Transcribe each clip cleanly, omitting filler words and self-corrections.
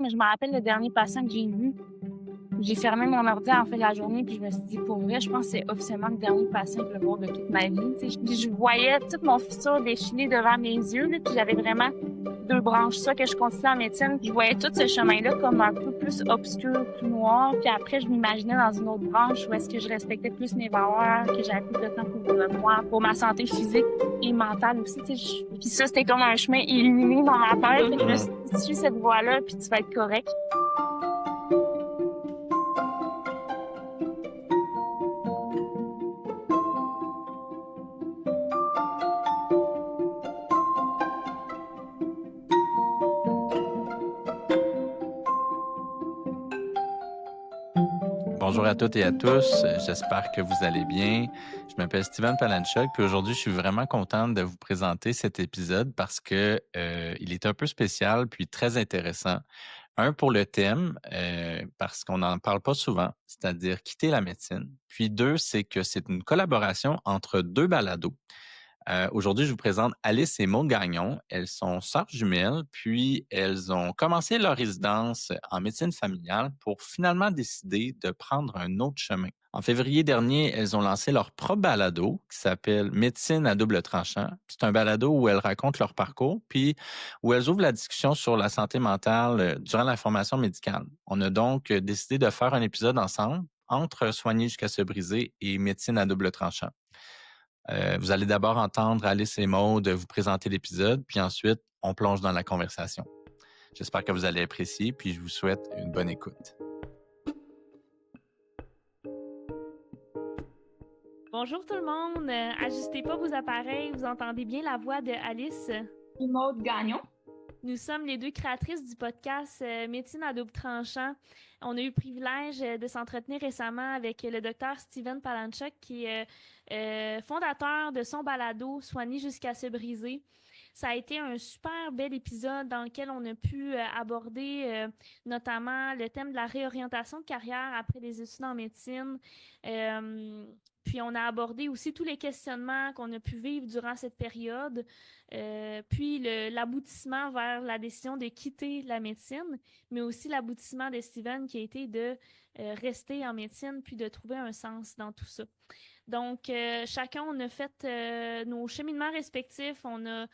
Mais je me rappelle le dernier patient que j'ai vu, j'ai fermé mon ordi en fait la journée, puis je me suis dit, pour vrai, je pense que c'est officiellement le dernier patient que je vais voir de toute ma vie. Tu sais. Puis je voyais tout mon futur défiler devant mes yeux, là, puis j'avais vraiment deux branches. Ça que je continuais en médecine, puis je voyais tout ce chemin-là comme un peu plus obscur, plus noir. Puis après, je m'imaginais dans une autre branche où est-ce que je respectais plus mes valeurs, que j'avais plus de temps pour moi, pour ma santé physique et mentale aussi. Tu sais. Puis ça, c'était comme un chemin illuminé dans ma tête. Fait que je me suis dit, suis cette voie-là, puis tu vas être correct. Bonjour à toutes et à tous, j'espère que vous allez bien. Je m'appelle Steven Palanchuk, puis aujourd'hui, je suis vraiment contente de vous présenter cet épisode parce que il est un peu spécial puis très intéressant. Un, pour le thème, parce qu'on n'en parle pas souvent, c'est-à-dire quitter la médecine. Puis deux, c'est que c'est une collaboration entre deux balados. Aujourd'hui, je vous présente Alice et Maud Gagnon. Elles sont sœurs jumelles, puis elles ont commencé leur résidence en médecine familiale pour finalement décider de prendre un autre chemin. En février dernier, elles ont lancé leur propre balado qui s'appelle Médecine à double tranchant. C'est un balado où elles racontent leur parcours, puis où elles ouvrent la discussion sur la santé mentale durant la formation médicale. On a donc décidé de faire un épisode ensemble entre Soigner jusqu'à se briser et Médecine à double tranchant. Vous allez d'abord entendre Alice et Maud vous présenter l'épisode, puis ensuite, on plonge dans la conversation. J'espère que vous allez apprécier, puis je vous souhaite une bonne écoute. Bonjour tout le monde, ajustez pas vos appareils, vous entendez bien la voix de Alice. Maud Gagnon. Nous sommes les deux créatrices du podcast Médecine à double tranchant. On a eu le privilège de s'entretenir récemment avec le docteur Steven Palanchuk, qui est fondateur de son balado Soigner jusqu'à se briser. Ça a été un super bel épisode dans lequel on a pu aborder notamment le thème de la réorientation de carrière après des études en médecine. Puis on a abordé aussi tous les questionnements qu'on a pu vivre durant cette période, puis l'aboutissement vers la décision de quitter la médecine, mais aussi l'aboutissement de Steven qui a été de rester en médecine puis de trouver un sens dans tout ça. Donc, chacun, on a fait nos cheminements respectifs, on a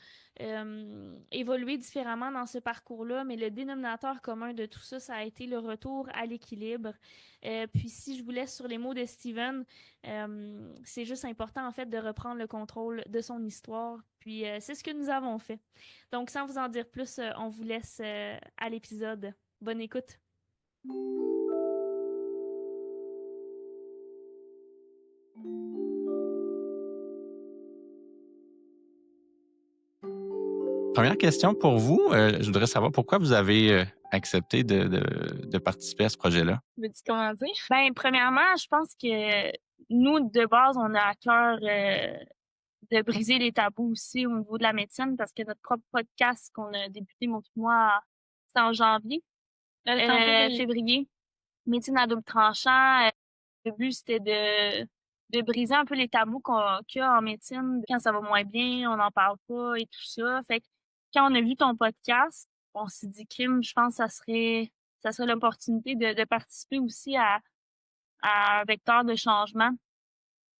évolué différemment dans ce parcours-là, mais le dénominateur commun de tout ça, ça a été le retour à l'équilibre. Puis, si je vous laisse sur les mots de Steven, c'est juste important, en fait, de reprendre le contrôle de son histoire. Puis, c'est ce que nous avons fait. Donc, sans vous en dire plus, on vous laisse à l'épisode. Bonne écoute. Première question pour vous, je voudrais savoir pourquoi vous avez accepté de participer à ce projet-là. Veux-tu commencer? Ben, premièrement, je pense que nous, de base, on a à cœur de briser les tabous aussi au niveau de la médecine parce que notre propre podcast qu'on a débuté, moi, c'était en janvier, février. Médecine à double tranchant. Le but, c'était de briser un peu les tabous qu'il y a en médecine. Quand ça va moins bien, on n'en parle pas et tout ça. Fait que quand on a vu ton podcast, on s'est dit, Kim, je pense que ça serait l'opportunité de participer aussi à un vecteur de changement.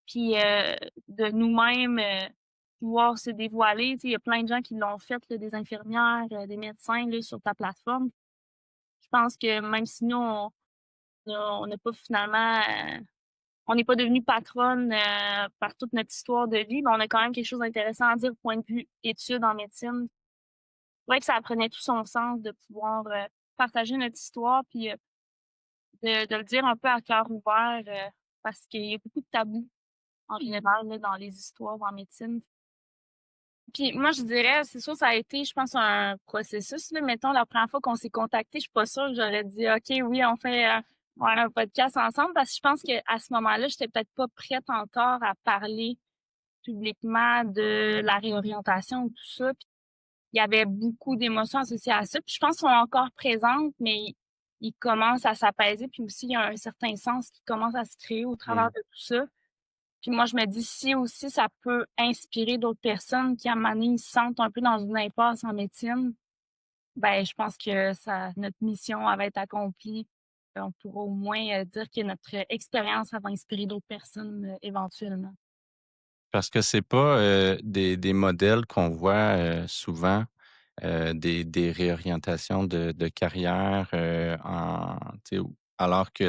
Puis de nous-mêmes pouvoir se dévoiler. Tu sais, il y a plein de gens qui l'ont fait, là, des infirmières, des médecins là, sur ta plateforme. Je pense que même si nous, on n'a pas finalement on n'est pas devenu patronne par toute notre histoire de vie, mais on a quand même quelque chose d'intéressant à dire au point de vue études en médecine. C'est vrai que ça prenait tout son sens de pouvoir partager notre histoire puis de le dire un peu à cœur ouvert parce qu'il y a beaucoup de tabous en général là, dans les histoires en médecine. Puis moi, je dirais, c'est sûr, ça a été, je pense, un processus. Là. Mettons, la première fois qu'on s'est contacté, je suis pas sûre que j'aurais dit, OK, oui, on fait ouais, un podcast ensemble parce que je pense qu'à ce moment-là, j'étais peut-être pas prête encore à parler publiquement de la réorientation ou tout ça. Puis il y avait beaucoup d'émotions associées à ça. Puis je pense qu'elles sont encore présentes, mais ils commencent à s'apaiser. Puis aussi, il y a un certain sens qui commence à se créer au travers de tout ça. Puis moi, je me dis, si aussi ça peut inspirer d'autres personnes qui, à un moment donné, se sentent un peu dans une impasse en médecine, Ben, je pense que ça notre mission, elle va être accomplie. On pourra au moins, dire que notre expérience, ça va inspirer d'autres personnes, éventuellement. Parce que c'est pas, des modèles qu'on voit, souvent, des réorientations de carrière, tu sais, alors que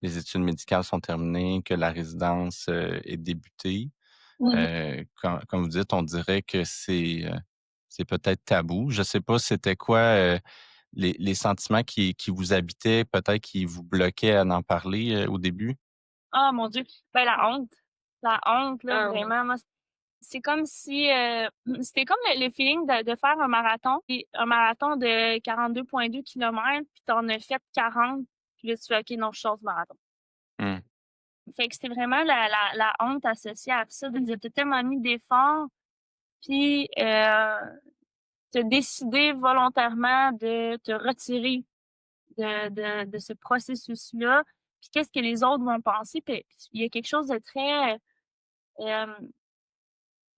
les études médicales sont terminées, que la résidence, est débutée. Mmh. Comme vous dites, on dirait que c'est peut-être tabou. Je sais pas c'était quoi, les sentiments qui vous habitaient, peut-être qui vous bloquaient à en parler, au début? Ah mon Dieu! Ben, la honte. La honte, là, Oui. vraiment, moi, c'est comme si, c'était comme le feeling de faire un marathon, puis un marathon de 42,2 kilomètres, puis tu en as fait 40, puis là, tu fais: «OK, non, je sors du marathon». Mmh. Fait que c'était vraiment la honte associée à ça, de dire: «Tu tellement mis d'efforts, puis, tu décidé volontairement de te retirer de ce processus-là, puis qu'est-ce que les autres vont penser?» Puis il y a quelque chose de très, hem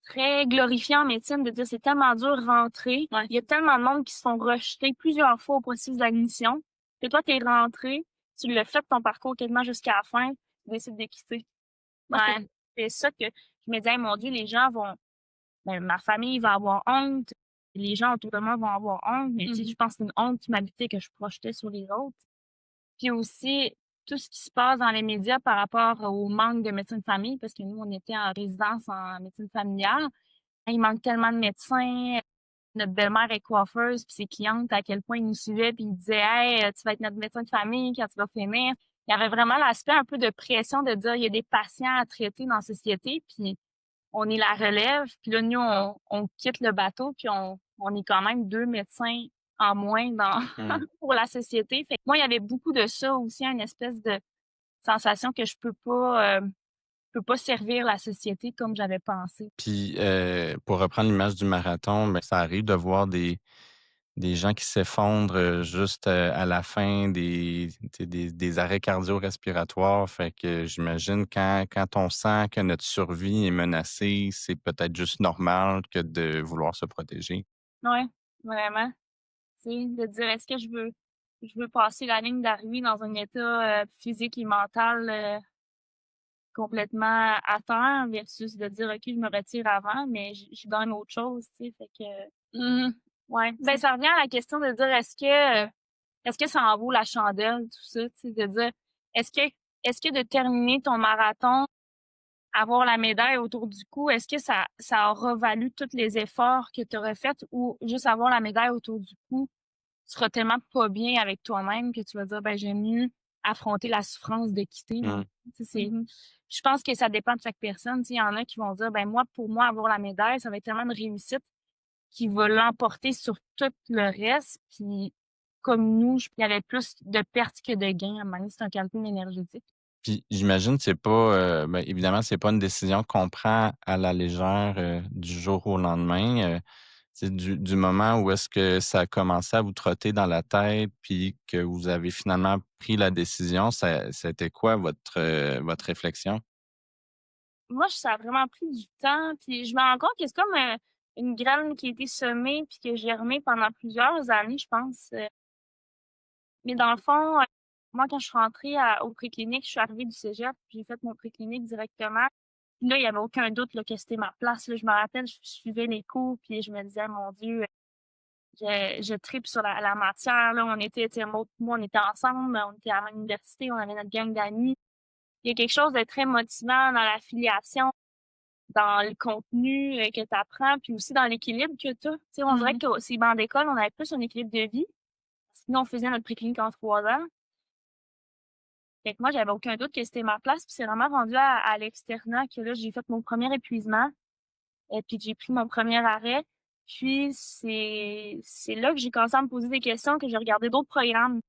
très glorifiant en médecine de dire: «C'est tellement dur de rentrer». Ouais. Il y a tellement de monde qui se font rejeter plusieurs fois au processus d'admission, que toi, tu es rentré, tu l'as fait ton parcours quasiment jusqu'à la fin, tu décides de quitter. Moi, Ouais. c'est ça que je me disais: «Hey, mon Dieu, les gens vont ma famille va avoir honte, les gens autour de moi vont avoir honte», mais tu sais, Mmh. je pense que c'est une honte qui m'habitait que je projetais sur les autres. Puis aussi, tout ce qui se passe dans les médias par rapport au manque de médecins de famille, parce que nous, on était en résidence en médecine familiale. Il manque tellement de médecins. Notre belle-mère est coiffeuse, puis ses clientes, à quel point ils nous suivaient, puis ils disaient: «Hey, tu vas être notre médecin de famille quand tu vas finir». Il y avait vraiment l'aspect un peu de pression de dire: «Il y a des patients à traiter dans la société, puis on est la relève». Puis là, nous, on quitte le bateau, puis on est quand même 2 médecins en moins dans Mmh. pour la société. Fait que moi, il y avait beaucoup de ça aussi, une espèce de sensation que je peux pas servir la société comme j'avais pensé. Puis, pour reprendre l'image du marathon, ben, ça arrive de voir des gens qui s'effondrent, juste, à la fin tu sais, des arrêts cardio-respiratoires. Fait que j'imagine quand on sent que notre survie est menacée, c'est peut-être juste normal que de vouloir se protéger. Ouais, vraiment. Tu sais, de dire: «Est-ce que je veux passer la ligne d'arrivée dans un état, physique et mental, complètement à terre versus de dire: "OK, je me retire avant, mais je gagne autre chose", tu sais? Fait que Mmh. ouais. Ben, ça revient à la question de dire: «Est-ce que ça en vaut la chandelle?» tout ça, tu sais? De dire: «Est-ce que est-ce que de terminer ton marathon, avoir la médaille autour du cou, est-ce que ça aura valu tous les efforts que tu aurais faits ou juste avoir la médaille autour du cou, tu seras tellement pas bien avec toi-même que tu vas dire: "Ben, j'aime mieux affronter la souffrance de quitter"». Mmh. Tu sais, c'est Mmh. je pense que ça dépend de chaque personne. Tu sais, il y en a qui vont dire: «Ben, moi, pour moi, avoir la médaille, ça va être tellement de réussite qui va l'emporter sur tout le reste». Puis comme nous, il y avait plus de pertes que de gains. À un moment donné, c'est un calcul énergétique. Puis j'imagine que c'est pas, ben, évidemment, c'est pas une décision qu'on prend à la légère, du jour au lendemain. C'est du moment où est-ce que ça a commencé à vous trotter dans la tête, puis que vous avez finalement pris la décision, ça a été quoi votre réflexion? Moi, ça a vraiment pris du temps, puis je me rends compte que c'est comme, une graine qui a été semée puis qui a germé pendant plusieurs années, je pense, mais dans le fond, moi, quand je suis rentrée au préclinique, je suis arrivée du cégep, puis j'ai fait mon préclinique directement. Puis là, il y avait aucun doute là, que c'était ma place, là. Je me rappelle, je suivais les cours, puis je me disais: «Mon Dieu, je tripe sur la matière», là. On était, tu sais, moi, on était ensemble, on était à la même université, on avait notre gang d'amis. Il y a quelque chose de très motivant dans l'affiliation, dans le contenu, que tu apprends, puis aussi dans l'équilibre que tu as. Tu sais, on dirait Mmh. que ces bancs d'école, on avait plus un équilibre de vie. Sinon, on faisait notre préclinique en 3 ans. Fait que moi, j'avais aucun doute que c'était ma place, puis c'est vraiment rendu à l'externat que là, j'ai fait mon premier épuisement et puis que j'ai pris mon premier arrêt. Puis c'est là que j'ai commencé à me poser des questions, que j'ai regardé d'autres programmes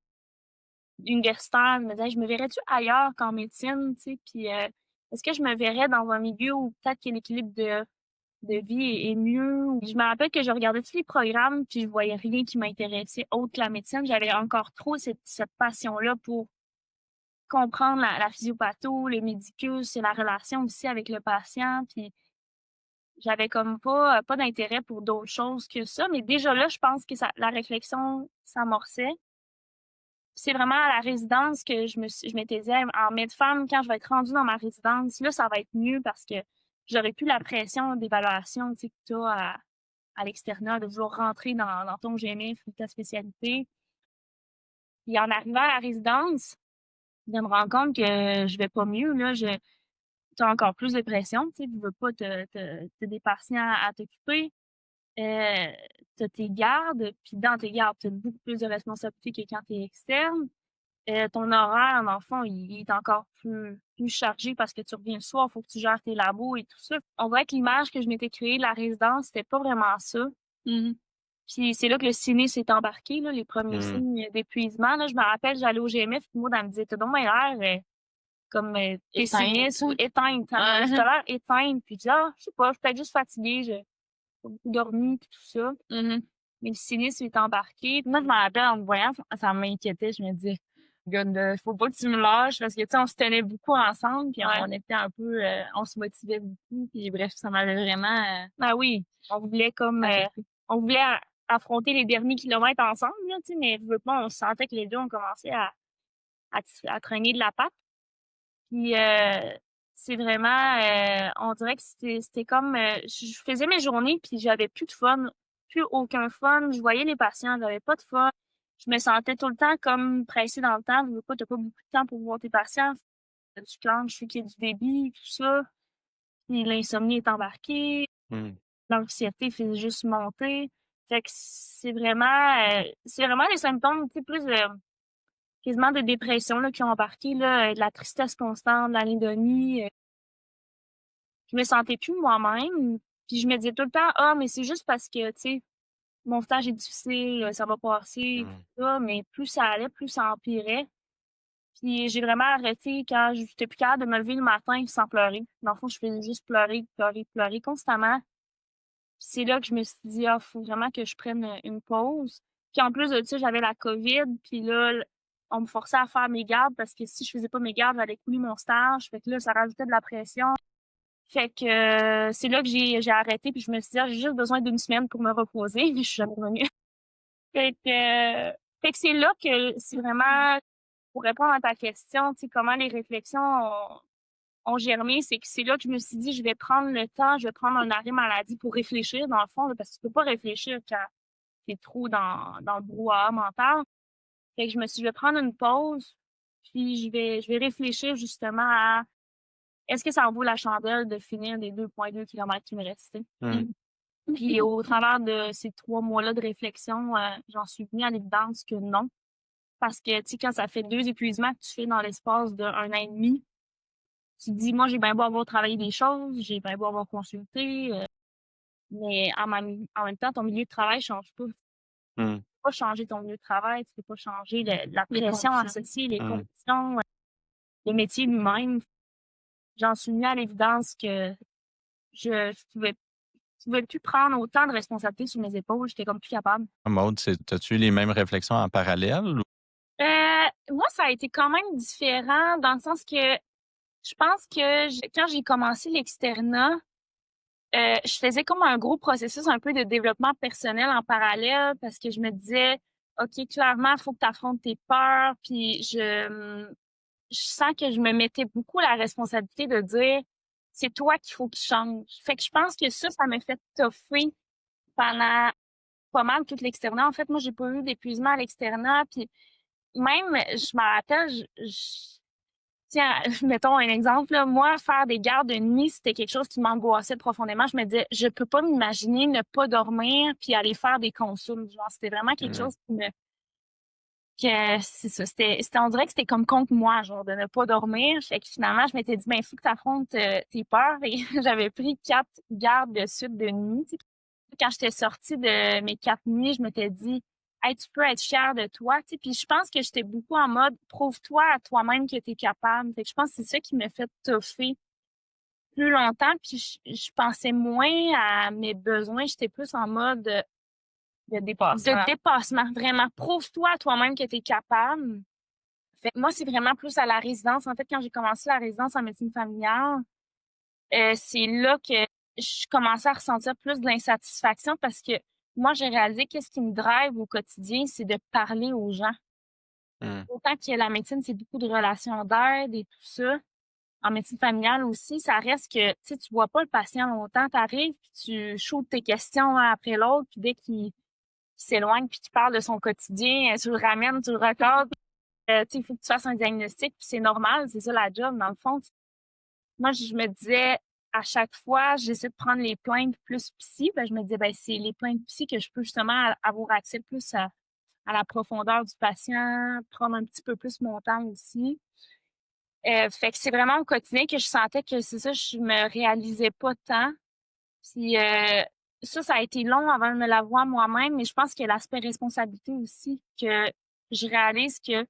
universitaires. Je me disais: «Je me verrais-tu ailleurs qu'en médecine?» tu sais? Puis, est-ce que je me verrais dans un milieu où peut-être que l'équilibre de vie est mieux? Ou je me rappelle que je regardais tous les programmes, puis je voyais rien qui m'intéressait autre que la médecine. J'avais encore trop cette passion-là pour comprendre la physiopatho, les médicus, c'est la relation aussi avec le patient, puis j'avais comme pas d'intérêt pour d'autres choses que ça. Mais déjà là, je pense que la réflexion s'amorçait. C'est vraiment à la résidence que je m'étais dit, en med-femme, quand je vais être rendue dans ma résidence, là, ça va être mieux parce que j'aurais plus la pression d'évaluation, tu sais, que tu as à l'extérieur, de vouloir rentrer dans ton GMF ou ta spécialité. Puis en arrivant à la résidence, de me rendre compte que je vais pas mieux, là, t'as encore plus de pression, tu sais, tu veux pas t'as des patients à t'occuper, t'as tes gardes, puis dans tes gardes, t'as beaucoup plus de responsabilités que quand t'es externe. Ton horaire, dans le fond, il est encore plus chargé parce que tu reviens le soir, faut que tu gères tes labos et tout ça. On voit que l'image que je m'étais créée de la résidence, c'était pas vraiment ça. Puis c'est là que le ciné s'est embarqué, là, les premiers signes d'épuisement. Là, je me rappelle, j'allais au GMF, puis moi, elle me disait, t'as donc l'air comme pessimiste ou éteinte. T'as l'air éteinte. Puis je dis, je sais pas, je suis peut-être juste fatiguée, j'ai pas beaucoup dormi, puis tout ça. Mais le ciné s'est embarqué. Puis moi, je me rappelle, en me voyant, ça m'inquiétait. Je me dis, God, faut pas que tu me lâches, parce que, tu sais, on se tenait beaucoup ensemble, puis on était un peu, on se motivait beaucoup, puis bref, ça m'avait vraiment... Ah oui, on voulait comme... on voulait affronter les derniers kilomètres ensemble, là, tu sais, mais veux pas, on sentait que les deux ont commencé à traîner de la patte. Puis c'est vraiment, on dirait que c'était comme, je faisais mes journées puis j'avais plus de fun, plus aucun fun. Je voyais les patients, j'avais pas de fun. Je me sentais tout le temps comme pressée dans le temps. Tu veux pas, t'as pas beaucoup de temps pour voir tes patients. Tu clenches, je sais qu'il y a du débit, tout ça. Puis l'insomnie est embarquée. L'anxiété fait juste monter. Fait que c'est vraiment les symptômes, tu sais, plus quasiment de dépression là, qui ont embarqué, là, de la tristesse constante, de l'anédonie. Je me sentais plus moi-même. Puis je me disais tout le temps, mais c'est juste parce que, tu sais, mon stage est difficile, ça va passer, tout ça. Mais plus ça allait, plus ça empirait. Puis j'ai vraiment arrêté quand j'étais plus capable de me lever le matin sans pleurer. Dans le fond, je faisais juste pleurer, pleurer, pleurer constamment. Puis c'est là que je me suis dit, faut vraiment que je prenne une pause. Puis en plus de ça, j'avais la COVID. Puis là, on me forçait à faire mes gardes parce que si je faisais pas mes gardes, j'allais couler mon stage. Fait que là, ça rajoutait de la pression. Fait que c'est là que j'ai arrêté. Puis je me suis dit, j'ai juste besoin d'une semaine pour me reposer. Mais je suis jamais revenue. Fait que c'est là que c'est vraiment, pour répondre à ta question, tu sais, comment les réflexions ont germé, c'est que c'est là que je me suis dit, je vais prendre le temps, je vais prendre un arrêt maladie pour réfléchir, dans le fond, là, parce que tu peux pas réfléchir quand t'es trop dans le brouhaha mental. Fait que je me suis dit, je vais prendre une pause, puis je vais réfléchir justement à est-ce que ça en vaut la chandelle de finir les 2,2 kilomètres qui me restaient. Puis au travers de ces 3 mois-là de réflexion, j'en suis venue à l'évidence que non. Parce que, tu sais, quand ça fait 2 épuisements que tu fais dans l'espace d'1 an et demi, tu te dis, moi, j'ai bien beau avoir travaillé des choses, j'ai bien beau avoir consulté, mais en même temps, ton milieu de travail change pas. Tu peux pas changer ton milieu de travail, tu peux pas changer la pression associée, les conditions, le métier lui-même. J'en suis venue à l'évidence que je pouvais plus prendre autant de responsabilités sur mes épaules. J'étais comme plus capable. Maude, as-tu eu les mêmes réflexions en parallèle? Moi, ça a été quand même différent dans le sens que je pense que quand j'ai commencé l'externat, je faisais comme un gros processus un peu de développement personnel en parallèle parce que je me disais, OK, clairement, il faut que tu affrontes tes peurs. Puis je sens que je me mettais beaucoup la responsabilité de dire, c'est toi qu'il faut qu'il change. Fait que je pense que ça m'a fait toffer pendant pas mal tout l'externat. En fait, moi, j'ai pas eu d'épuisement à l'externat. Puis même, je me rappelle, tiens, mettons un exemple, là, moi, faire des gardes de nuit, c'était quelque chose qui m'angoissait profondément. Je me disais, je peux pas m'imaginer ne pas dormir puis aller faire des consultes. Genre, c'était vraiment quelque chose c'est ça, on dirait que c'était comme contre moi, genre, de ne pas dormir. Fait que finalement, je m'étais dit, il faut que tu affrontes tes peurs. Et j'avais pris 4 gardes de suite de nuit. Tu sais. Quand j'étais sortie de mes 4 nuits, je m'étais dit, hey, tu peux être fière de toi. Tu sais. Puis je pense que j'étais beaucoup en mode, prouve-toi à toi-même que tu es capable. Fait que je pense que c'est ça qui m'a fait toffer plus longtemps. Puis je pensais moins à mes besoins. J'étais plus en mode de dépassement, vraiment. Prouve-toi à toi-même que tu es capable. Fait que moi, c'est vraiment plus à la résidence. En fait, quand j'ai commencé la résidence en médecine familiale, c'est là que je commençais à ressentir plus de l'insatisfaction parce que moi, j'ai réalisé qu'est-ce qui me drive au quotidien, c'est de parler aux gens. Mmh. Autant que la médecine, c'est beaucoup de relations d'aide et tout ça. En médecine familiale aussi, ça reste que, tu sais, tu vois pas le patient longtemps. Tu arrives, puis tu shootes tes questions un après l'autre, puis dès qu'il s'éloigne puis qu'il parle de son quotidien, tu le ramènes, tu le recadres. Tu sais, il faut que tu fasses un diagnostic, puis c'est normal, c'est ça la job, dans le fond. Moi, je me disais, à chaque fois, j'essaie de prendre les plaintes plus psy, ben, je me disais, ben, c'est les plaintes psy que je peux justement avoir accès plus à la profondeur du patient, prendre un petit peu plus mon temps aussi. Fait que c'est vraiment au quotidien que je sentais que c'est ça, je me réalisais pas tant. Puis ça a été long avant de me l'avoir moi-même, mais je pense que l'aspect responsabilité aussi, que je réalise que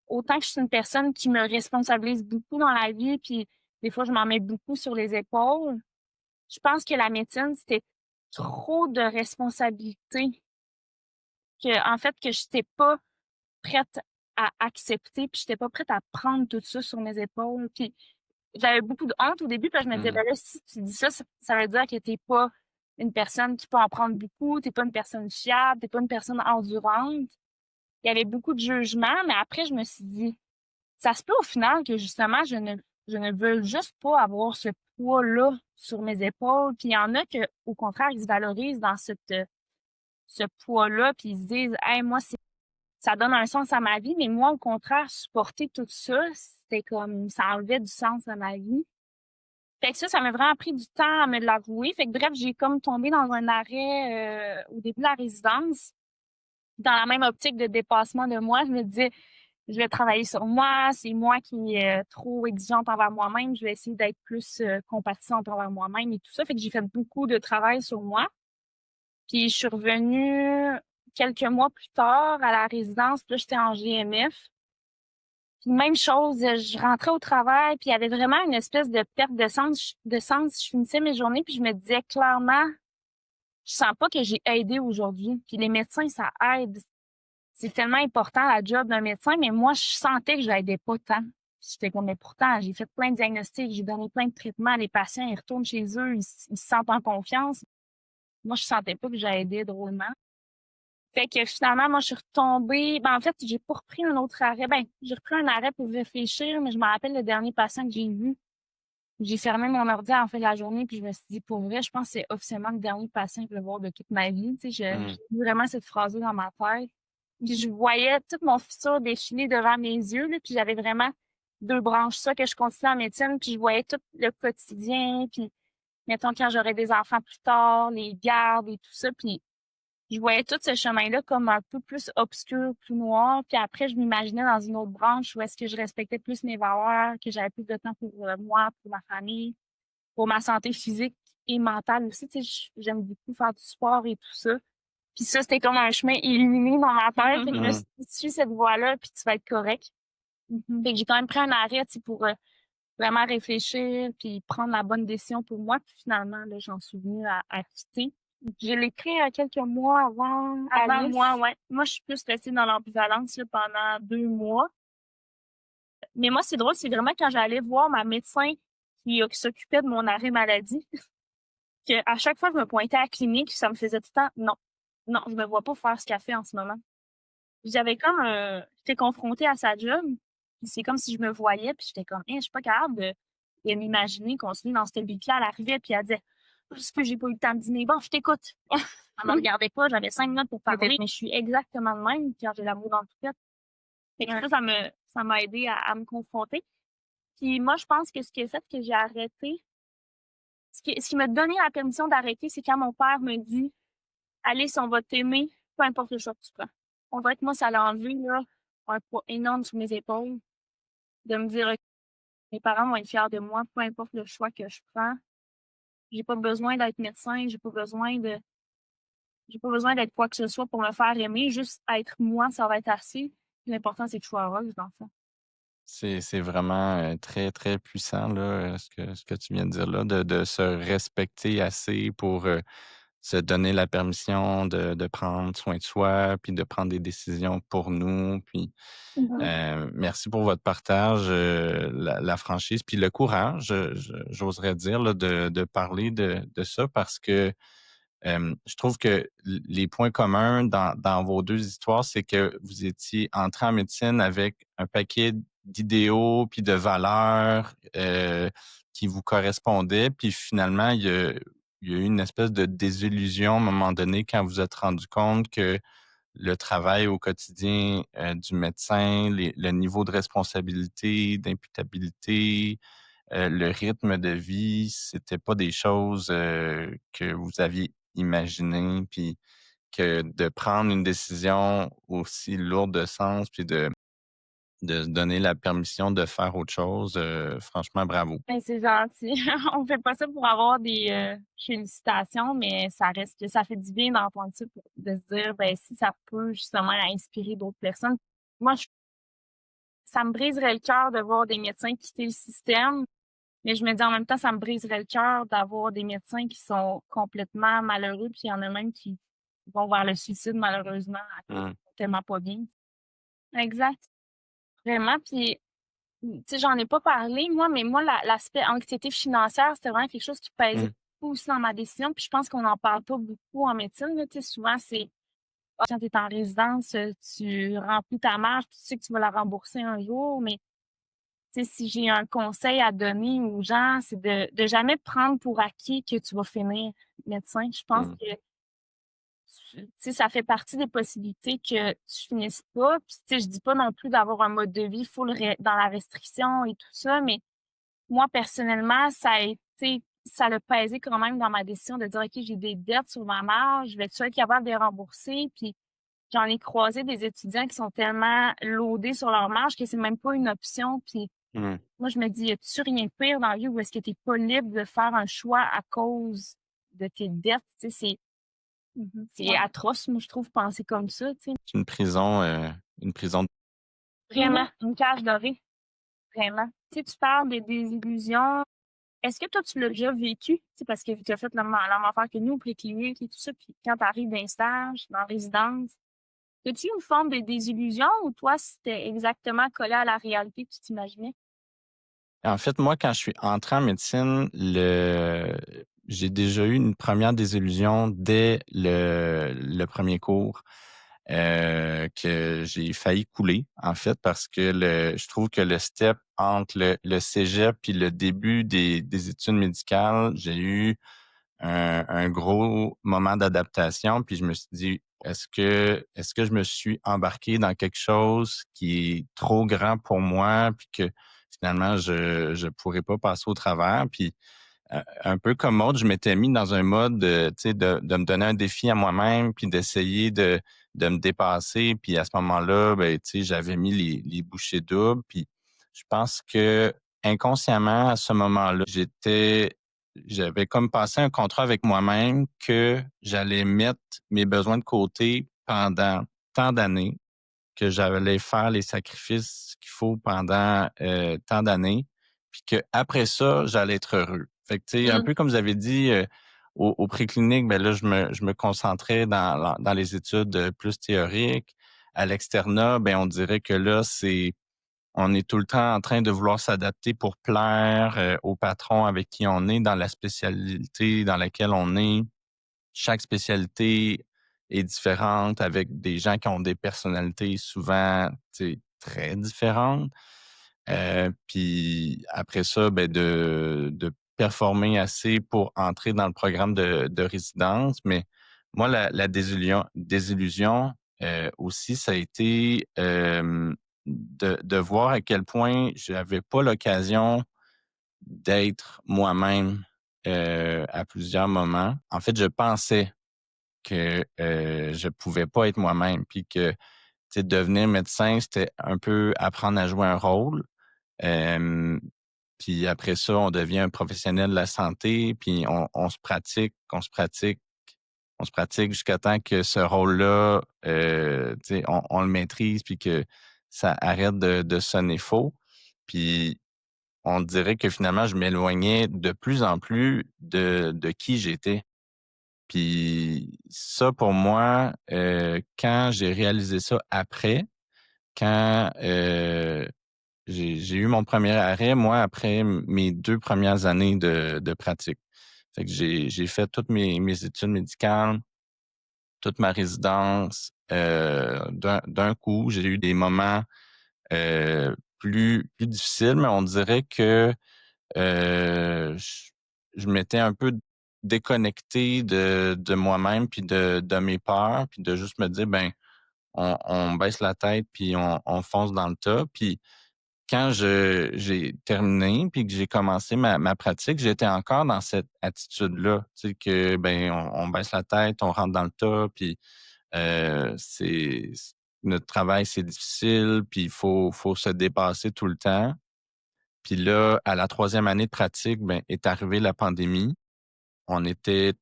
autant que je suis une personne qui me responsabilise beaucoup dans la vie, puis des fois je m'en mets beaucoup sur les épaules, je pense que la médecine, c'était trop de responsabilité, que en fait que j'étais pas prête à accepter, puis j'étais pas prête à prendre tout ça sur mes épaules. Puis j'avais beaucoup de honte au début, puis je me disais, Mmh. ben là, si tu dis ça, ça veut dire que t'es pas une personne qui peut en prendre beaucoup, t'es pas une personne fiable, t'es pas une personne endurante. Il y avait beaucoup de jugements, mais après, je me suis dit, ça se peut au final que justement, je ne veux juste pas avoir ce poids-là sur mes épaules. Puis il y en a que, au contraire, ils se valorisent dans ce poids-là, puis ils se disent, hey, moi, ça donne un sens à ma vie, mais moi, au contraire, supporter tout ça, c'était comme, ça enlevait du sens à ma vie. Fait que ça m'a vraiment pris du temps à me l'avouer. Fait que bref, j'ai comme tombé dans un arrêt au début de la résidence. Dans la même optique de dépassement de moi, je me disais, je vais travailler sur moi, c'est moi qui est trop exigeante envers moi-même, je vais essayer d'être plus compatissante envers moi-même et tout ça. Fait que j'ai fait beaucoup de travail sur moi. Puis je suis revenue quelques mois plus tard à la résidence, puis là, j'étais en GMF. Puis même chose, je rentrais au travail, puis il y avait vraiment une espèce de perte de sens. Je finissais mes journées, puis je me disais clairement, je sens pas que j'ai aidé aujourd'hui. Puis les médecins, ça aide. C'est tellement important la job d'un médecin, mais moi, je sentais que je l'aidais pas tant. J'étais comme, mais pourtant, j'ai fait plein de diagnostics, j'ai donné plein de traitements. Les patients, ils retournent chez eux, ils se sentent en confiance. Moi, je sentais pas que j'ai aidé drôlement. Fait que finalement, moi, je suis retombée. Ben, en fait, j'ai pas repris un autre arrêt. Ben, j'ai repris un arrêt pour réfléchir, mais je me rappelle le dernier patient que j'ai vu. J'ai fermé mon ordi en fait de la journée, puis je me suis dit, pour vrai, je pense que c'est officiellement le dernier patient que je vais voir de toute ma vie. Tu sais, Mmh. j'ai eu vraiment cette phrase-là dans ma tête. Puis je voyais tout mon futur défiler devant mes yeux, là, puis j'avais vraiment deux branches. Ça, que je continue en médecine, puis je voyais tout le quotidien, puis mettons quand j'aurais des enfants plus tard, les gardes et tout ça, puis je voyais tout ce chemin-là comme un peu plus obscur, plus noir. Puis après, je m'imaginais dans une autre branche où est-ce que je respectais plus mes valeurs, que j'avais plus de temps pour moi, pour ma famille, pour ma santé physique et mentale aussi. Tu sais, j'aime beaucoup faire du sport et tout ça. Puis ça, c'était comme un chemin illuminé dans ma tête. Fait que je me Mmh. suis dit, suis cette voie-là, puis tu vas être correct. Fait que j'ai quand même pris un arrêt, tu sais, pour vraiment réfléchir, puis prendre la bonne décision pour moi. Puis finalement, là, j'en suis venue à quitter. Je l'ai pris quelques mois avant Alice. moi, ouais. Moi, je suis plus restée dans l'ambivalence là, pendant 2 mois. Mais moi, c'est drôle, c'est vraiment quand j'allais voir ma médecin qui s'occupait de mon arrêt maladie, que à chaque fois que je me pointais à la clinique, ça me faisait tout le temps, non, non, je me vois pas faire ce qu'elle fait en ce moment. J'avais comme j'étais confrontée à sa job, puis c'est comme si je me voyais, puis j'étais comme, je suis pas capable de m'imaginer continuer dans cette lutte-là. Elle arrivait, puis elle disait, parce que j'ai pas eu le temps de dîner. Bon, je t'écoute. Elle me regardait pas, j'avais 5 minutes pour parler, mais je suis exactement de même quand j'ai l'amour dans le tout. Fait que ça m'a aidé à me confronter. Puis moi, je pense que ce qui a fait que j'ai arrêté, ce qui m'a donné la permission d'arrêter, c'est quand mon père me dit, Alice, on va t'aimer, peu importe le choix que tu prends. On dirait que moi, ça l'a enlevé, là, un poids énorme sur mes épaules, de me dire, OK, mes parents vont être fiers de moi, peu importe le choix que je prends. J'ai pas besoin d'être médecin, j'ai pas besoin d'être quoi que ce soit pour me faire aimer, juste être moi, ça va être assez. L'important, c'est que je sois heureuse, dans le fond. C'est vraiment, très, très puissant là, ce que tu viens de dire là, de se respecter assez pour, se donner la permission de prendre soin de soi, puis de prendre des décisions pour nous. Puis Mhm. merci pour votre partage, la franchise, puis le courage, j'oserais dire, là, de parler de ça parce que je trouve que les points communs dans vos deux histoires, c'est que vous étiez entré en médecine avec un paquet d'idéaux puis de valeurs qui vous correspondaient. Puis finalement, il y a eu une espèce de désillusion à un moment donné quand vous êtes rendu compte que le travail au quotidien du médecin, le niveau de responsabilité, d'imputabilité, le rythme de vie, c'était pas des choses que vous aviez imaginées, puis que de prendre une décision aussi lourde de sens, puis de se donner la permission de faire autre chose, franchement, bravo. Ben, c'est gentil. On fait pas ça pour avoir des félicitations, mais ça reste que ça fait du bien d'entendre ça, de se dire, ben, si ça peut justement inspirer d'autres personnes. Moi, ça me briserait le cœur de voir des médecins quitter le système, mais je me dis en même temps, ça me briserait le cœur d'avoir des médecins qui sont complètement malheureux, puis il y en a même qui vont vers le suicide, malheureusement, à cause qu'ils Hum, sont tellement pas bien. Exact. Vraiment. Puis, tu sais, j'en ai pas parlé, moi, mais moi, l'aspect anxiété financière, c'était vraiment quelque chose qui pesait hum, beaucoup aussi dans ma décision. Puis je pense qu'on n'en parle pas beaucoup en médecine, là. Tu sais, souvent, c'est quand tu es en résidence, tu remplis ta marge, puis tu sais que tu vas la rembourser un jour. Mais tu sais, si j'ai un conseil à donner aux gens, c'est de jamais prendre pour acquis que tu vas finir médecin. Je pense hum, que tu sais, ça fait partie des possibilités que tu finisses pas. Puis, tu sais, je dis pas non plus d'avoir un mode de vie full dans la restriction et tout ça, mais moi, personnellement, ça l'a pesé quand même dans ma décision de dire, OK, j'ai des dettes sur ma marge, je vais-tu être capable de les rembourser? Puis, j'en ai croisé des étudiants qui sont tellement loadés sur leur marge que c'est même pas une option. Puis, hum. moi, je me dis, y a-tu rien de pire dans la vie où est-ce que t'es pas libre de faire un choix à cause de tes dettes? Tu sais, c'est Ouais. atroce, moi, je trouve, penser comme ça, tu sais. C'est une prison. Vraiment, une cage dorée, vraiment. Tu sais, tu parles des désillusions. Est-ce que toi, tu l'as déjà vécu? Tu sais, parce que tu as fait la même affaire que nous, préclinique et tout ça, puis quand tu arrives d'un stage, dans la résidence, as-tu une forme de désillusion ou toi, c'était exactement collé à la réalité que tu t'imaginais? En fait, moi, quand je suis entré en médecine, j'ai déjà eu une première désillusion dès le premier cours que j'ai failli couler, en fait, parce que je trouve que le step entre le cégep puis le début des études médicales, j'ai eu un gros moment d'adaptation, puis je me suis dit, est-ce que je me suis embarqué dans quelque chose qui est trop grand pour moi, puis que finalement, je pourrais pas passer au travers. Puis, un peu comme Maud, je m'étais mis dans un mode, tu sais, de me donner un défi à moi-même, puis d'essayer de me dépasser. Puis à ce moment-là, ben, tu sais, j'avais mis les bouchées doubles. Puis je pense que inconsciemment, à ce moment-là, j'avais comme passé un contrat avec moi-même que j'allais mettre mes besoins de côté pendant tant d'années, que j'allais faire les sacrifices qu'il faut pendant tant d'années, puis qu'après ça, j'allais être heureux. Fait que, tu sais, un Mmh. peu comme vous avez dit, au préclinique, ben là, je me concentrais dans les études plus théoriques. À l'externat, ben on dirait que là, on est tout le temps en train de vouloir s'adapter pour plaire au patron avec qui on est, dans la spécialité dans laquelle on est. Chaque spécialité est différente avec des gens qui ont des personnalités souvent, tu sais, très différentes. Puis après ça, ben de performer assez pour entrer dans le programme de résidence. Mais moi, la désillusion aussi, ça a été de voir à quel point j'avais pas l'occasion d'être moi-même à plusieurs moments. En fait, je pensais que je pouvais pas être moi-même, puis que tu sais, devenir médecin, c'était un peu apprendre à jouer un rôle. Euh, Puis après ça, on devient un professionnel de la santé, puis on se pratique, on se pratique jusqu'à temps que ce rôle-là, tu sais, on le maîtrise, puis que ça arrête de sonner faux. Puis on dirait que finalement, je m'éloignais de plus en plus de qui j'étais. Puis ça, pour moi, quand j'ai réalisé ça après, quand j'ai eu mon premier arrêt, moi, après mes 2 premières années de pratique. Fait que j'ai fait toutes mes études médicales, toute ma résidence, d'un coup. J'ai eu des moments, plus difficiles, mais on dirait que, je m'étais un peu déconnecté de moi-même puis de mes peurs, puis de juste me dire: «Ben, on baisse la tête puis on fonce dans le tas». Puis quand j'ai terminé puis que j'ai commencé ma pratique, j'étais encore dans cette attitude-là, tu sais, que, ben, on baisse la tête, on rentre dans le tas, puis notre travail, c'est difficile, puis il faut se dépasser tout le temps. Puis là, à la troisième année de pratique, ben, est arrivée la pandémie. On était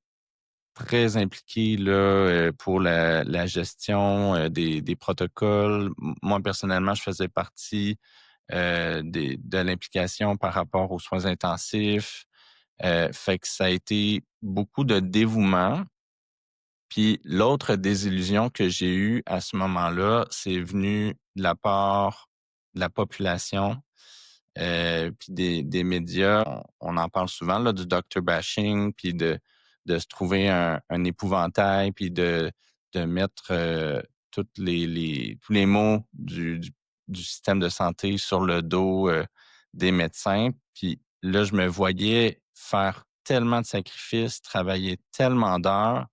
très impliqués là, pour la gestion, des protocoles. Moi, personnellement, je faisais partie de l'implication par rapport aux soins intensifs. Fait que ça a été beaucoup de dévouement. Puis l'autre désillusion que j'ai eue à ce moment-là, c'est venu de la part de la population, puis des médias. On en parle souvent là, du doctor bashing, puis de se trouver un épouvantail, puis de mettre tous les maux du système de santé sur le dos des médecins. Puis là, je me voyais faire tellement de sacrifices, travailler tellement d'heures,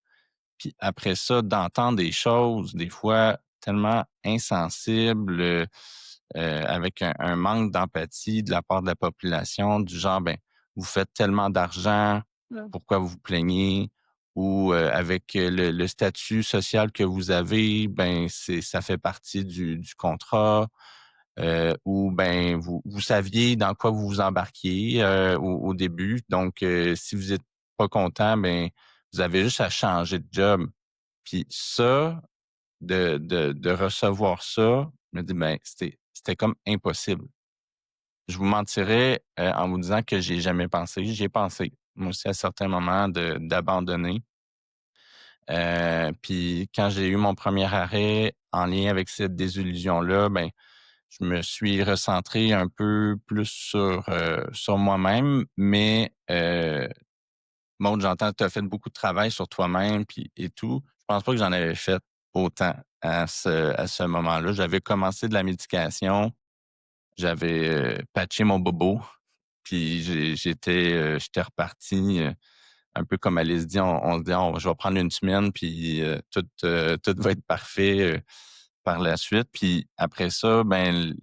puis après ça, d'entendre des choses, des fois tellement insensibles, avec un manque d'empathie de la part de la population, du genre, ben, vous faites tellement d'argent, Ouais. pourquoi vous vous plaignez? Ou avec le statut social que vous avez, ben, ça fait partie du contrat. Ou ben, vous saviez dans quoi vous vous embarquiez au début. Donc, si vous êtes pas content, ben, vous avez juste à changer de job. Puis ça, de recevoir ça, je me dis: «Ben, c'était comme impossible». Je vous mentirais, en vous disant que j'y ai jamais pensé. J'y ai pensé, moi aussi, à certains moments d'abandonner. Puis quand j'ai eu mon premier arrêt en lien avec cette désillusion-là, ben, je me suis recentré un peu plus sur moi-même, mais Maud, j'entends que tu as fait beaucoup de travail sur toi-même puis et tout. Je pense pas que j'en avais fait autant à ce moment-là. J'avais commencé de la médication, j'avais, patché mon bobo, puis j'étais reparti, un peu comme Alice dit, on se dit: «On je vais prendre une semaine puis tout va être parfait, par la suite». Puis après ça, ben,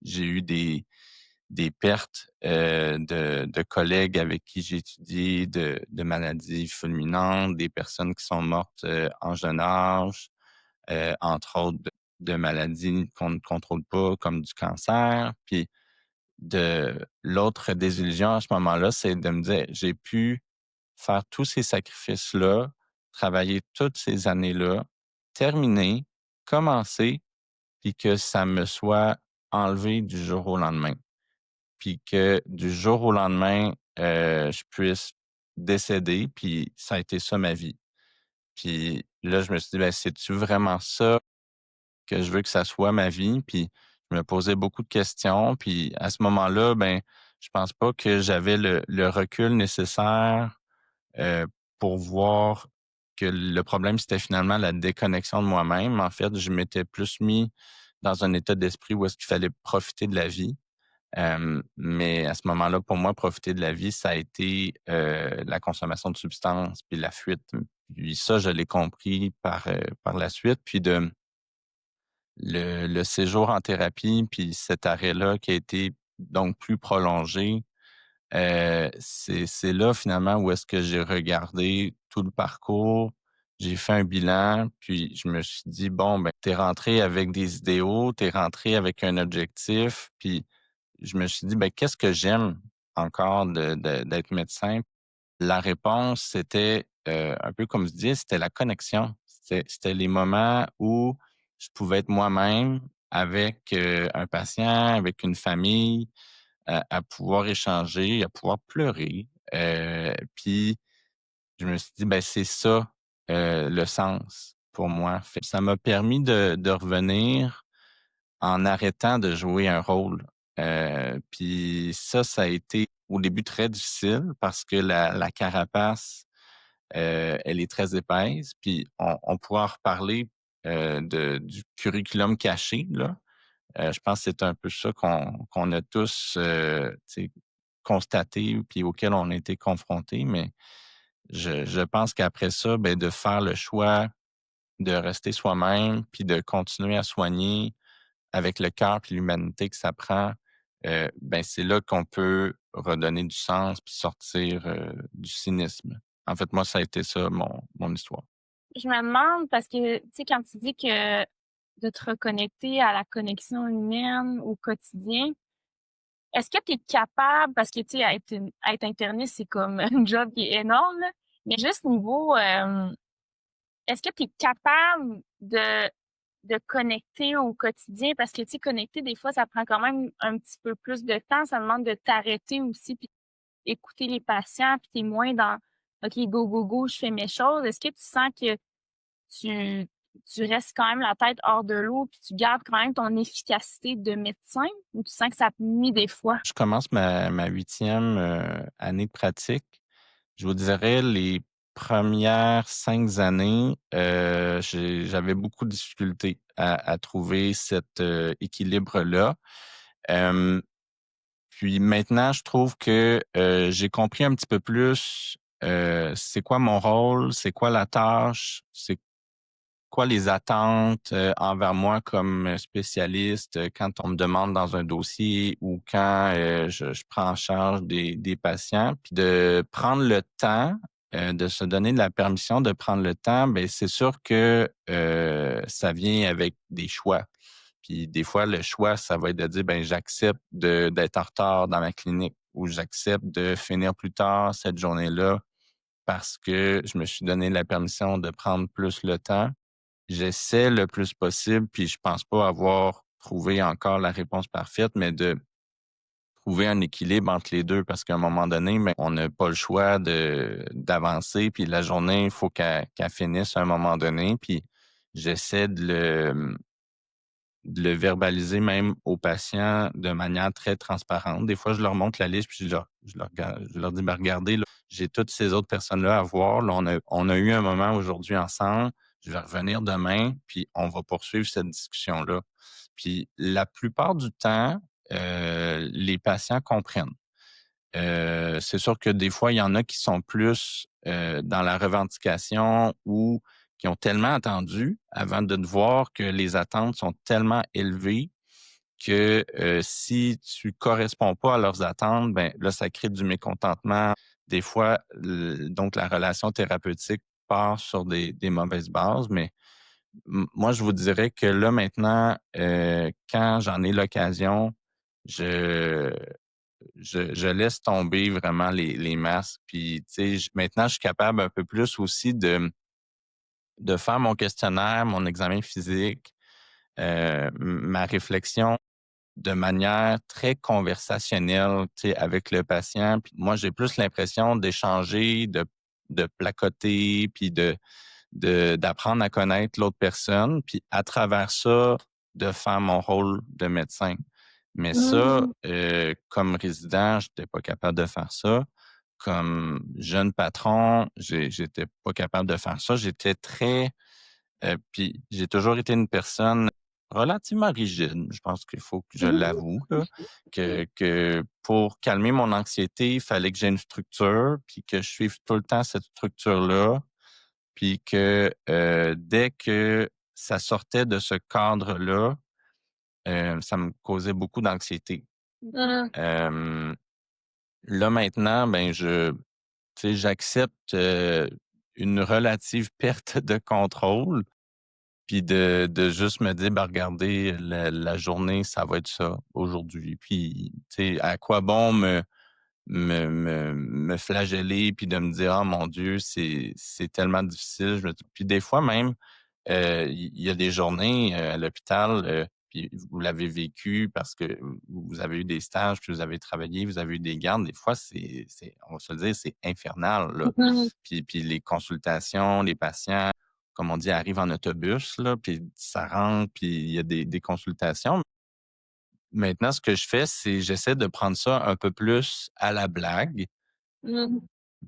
j'ai eu des pertes, de collègues avec qui j'ai étudié, de maladies fulminantes, des personnes qui sont mortes, en jeune âge, entre autres de maladies qu'on ne contrôle pas comme du cancer. Puis l'autre désillusion à ce moment-là, c'est de me dire: «J'ai pu faire tous ces sacrifices-là, travailler toutes ces années-là, terminer, commencer, puis que ça me soit enlevé du jour au lendemain». Puis que du jour au lendemain, je puisse décéder, puis ça a été ça ma vie. Puis là, je me suis dit: «Ben, c'est-tu vraiment ça que je veux que ça soit ma vie?» Puis je me posais beaucoup de questions, puis à ce moment-là, ben, je pense pas que j'avais le recul nécessaire, heu, pour voir que le problème, c'était finalement la déconnexion de moi-même. En fait, je m'étais plus mis dans un état d'esprit où est-ce qu'il fallait profiter de la vie. Mais à ce moment-là, pour moi, profiter de la vie, ça a été, la consommation de substances puis la fuite. Puis ça, je l'ai compris par la suite. Puis le séjour en thérapie, puis cet arrêt-là qui a été donc plus prolongé, c'est là finalement où est-ce que j'ai regardé tout le parcours. J'ai fait un bilan, puis je me suis dit: «Bon, ben, tu es rentré avec des idéaux, tu es rentré avec un objectif». Puis je me suis dit: «Ben, qu'est-ce que j'aime encore d'être médecin?» La réponse, c'était, un peu comme je disais, c'était la connexion. C'était les moments où je pouvais être moi-même avec, un patient, avec une famille, à pouvoir échanger, à pouvoir pleurer. Puis je me suis dit: «Ben, c'est ça le sens pour moi. Ça m'a permis de revenir en arrêtant de jouer un rôle. Puis ça a été au début très difficile parce que la carapace, elle est très épaisse. Puis on pourra en reparler du curriculum caché, là. Je pense que c'est un peu ça qu'on a tous constaté puis auquel on a été confrontés. Mais je pense qu'après ça, ben, de faire le choix de rester soi-même puis de continuer à soigner avec le cœur puis l'humanité que ça prend, ben, c'est là qu'on peut redonner du sens puis sortir du cynisme. En fait, moi, ça a été ça, mon histoire. Je me demande parce que, tu sais, quand tu dis que de te reconnecter à la connexion humaine au quotidien, est-ce que tu es capable, parce que, tu sais, être interniste, c'est comme un job qui est énorme, là, mais juste niveau, est-ce que tu es capable de connecter au quotidien? Parce que, tu sais, connecter, des fois, ça prend quand même un petit peu plus de temps. Ça demande de t'arrêter aussi, puis écouter les patients, puis t'es moins dans OK, go, go, go, je fais mes choses. Est-ce que tu sens que tu, tu restes quand même la tête hors de l'eau, puis tu gardes quand même ton efficacité de médecin, ou tu sens que ça nuit des fois? Je commence ma 8e année de pratique. Je vous dirais les premières 5 années, j'avais beaucoup de difficultés à trouver cet équilibre-là. Hem, Puis maintenant, je trouve que j'ai compris un petit peu plus c'est quoi mon rôle, c'est quoi la tâche, c'est quoi les attentes envers moi comme spécialiste quand on me demande dans un dossier ou quand je prends en charge des patients. Puis de prendre le temps, de se donner la permission de prendre le temps, ben c'est sûr que ça vient avec des choix. Puis des fois, le choix, ça va être de dire, ben j'accepte d'être en retard dans ma clinique ou j'accepte de finir plus tard cette journée-là parce que je me suis donné la permission de prendre plus le temps. J'essaie le plus possible, puis je pense pas avoir trouvé encore la réponse parfaite, mais de trouver un équilibre entre les 2 parce qu'à un moment donné, mais on n'a pas le choix d'avancer, puis la journée, il faut qu'elle finisse à un moment donné, puis j'essaie de le verbaliser même aux patients de manière très transparente. Des fois, je leur montre la liste, puis je leur dis: «Ben, regardez, là, j'ai toutes ces autres personnes-là à voir. Là, on a eu un moment aujourd'hui ensemble. Je vais revenir demain, puis on va poursuivre cette discussion-là». Puis la plupart du temps, les patients comprennent. C'est sûr que des fois, il y en a qui sont plus dans la revendication ou qui ont tellement attendu avant de te voir que les attentes sont tellement élevées que si tu corresponds pas à leurs attentes, ben là, ça crée du mécontentement. Des fois, donc la relation thérapeutique part sur des mauvaises bases, mais moi, je vous dirais que là, maintenant, quand j'en ai l'occasion, je je laisse tomber vraiment les masques. Puis, tu sais, maintenant, je suis capable un peu plus aussi de faire mon questionnaire, mon examen physique, ma réflexion de manière très conversationnelle, tu sais, avec le patient. Puis moi, j'ai plus l'impression d'échanger, de placoter, puis d'apprendre à connaître l'autre personne, puis à travers ça, de faire mon rôle de médecin. Mais ça, comme résident, j'étais pas capable de faire ça. Comme jeune patron, j'étais pas capable de faire ça. J'étais très puis j'ai toujours été une personne relativement rigide. Je pense qu'il faut que je l'avoue, là, que pour calmer mon anxiété, il fallait que j'ai une structure, puis que je suive tout le temps cette structure-là, puis que dès que ça sortait de ce cadre-là, ça me causait beaucoup d'anxiété. Hem, Là maintenant, ben tu sais, j'accepte une relative perte de contrôle, puis de juste me dire, ben regardez, la journée, ça va être ça aujourd'hui. Puis, tu sais, à quoi bon me flageller puis de me dire: «Ah mon Dieu, c'est tellement difficile». Puis des fois même, il y a des journées, à l'hôpital, puis vous l'avez vécu parce que vous avez eu des stages, puis vous avez travaillé, vous avez eu des gardes. Des fois, on va se le dire, c'est infernal, là. Mhm. Puis les consultations, les patients, comme on dit, arrivent en autobus, là, puis ça rentre, puis il y a des consultations. Maintenant, ce que je fais, c'est j'essaie de prendre ça un peu plus à la blague, Mhm.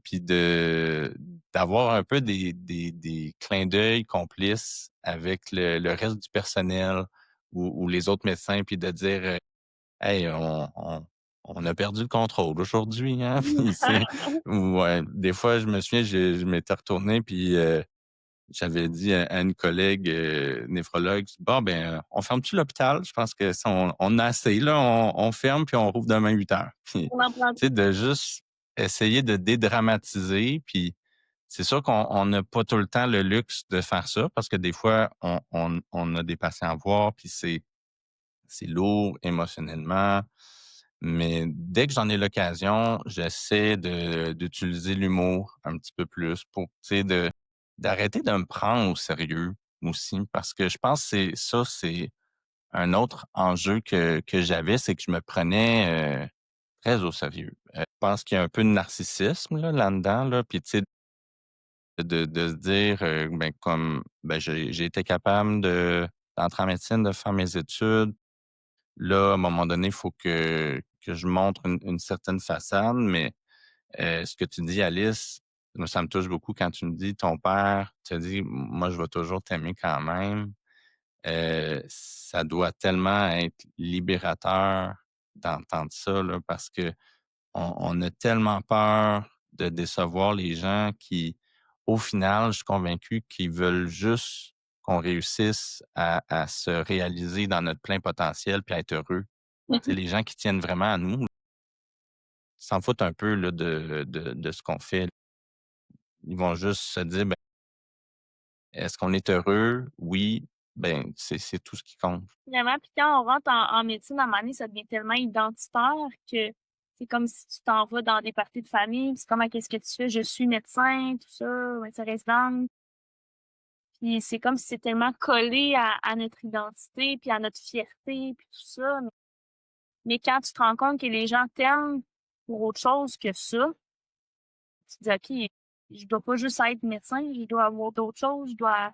puis d'avoir un peu des clins d'œil complices avec le reste du personnel ou les autres médecins, puis de dire hey, on a perdu le contrôle aujourd'hui, hein? Puis ouais, des fois, je me souviens, je m'étais retourné, puis j'avais dit à une collègue néphrologue, bon, ben, on ferme-tu l'hôpital? Je pense que ça, on a assez, là, on ferme, puis on rouvre demain 8 heures. Puis, On en prend tu sais, de juste essayer de dédramatiser, puis c'est sûr qu'on n'a pas tout le temps le luxe de faire ça, parce que des fois, on a des patients à voir, puis c'est lourd émotionnellement. Mais dès que j'en ai l'occasion, j'essaie d'utiliser l'humour un petit peu plus pour, tu sais, d'arrêter de me prendre au sérieux aussi. Parce que je pense que c'est un autre enjeu que j'avais, c'est que je me prenais très au sérieux. Je pense qu'il y a un peu de narcissisme là-dedans, là. Puis, tu sais, de se dire, ben, comme, ben, j'ai été capable d'entrer en médecine, de faire mes études. Là, à un moment donné, il faut que je montre une certaine façade, mais ce que tu dis, Alice, moi, ça me touche beaucoup quand tu me dis ton père te dit moi, je vais toujours t'aimer quand même. Ça doit tellement être libérateur d'entendre ça, là, parce que on a tellement peur de décevoir les gens qui, au final, je suis convaincu qu'ils veulent juste qu'on réussisse à se réaliser dans notre plein potentiel puis à être heureux. C'est Mhm. les gens qui tiennent vraiment à nous, s'en foutent un peu là, de ce qu'on fait. Ils vont juste se dire, ben, est-ce qu'on est heureux? Oui, ben, c'est tout ce qui compte. Vraiment, puis quand on rentre en médecine, à un moment donné, ça devient tellement identitaire que c'est comme si tu t'en vas dans des parties de famille, puis c'est comme: «Ah, qu'est-ce que tu fais?» «Je suis médecin», tout ça, médecin résidente. Puis c'est comme si c'est tellement collé à notre identité, puis à notre fierté, puis tout ça. Mais quand tu te rends compte que les gens t'aiment pour autre chose que ça, tu te dis: «OK, je dois pas juste être médecin, je dois avoir d'autres choses, je dois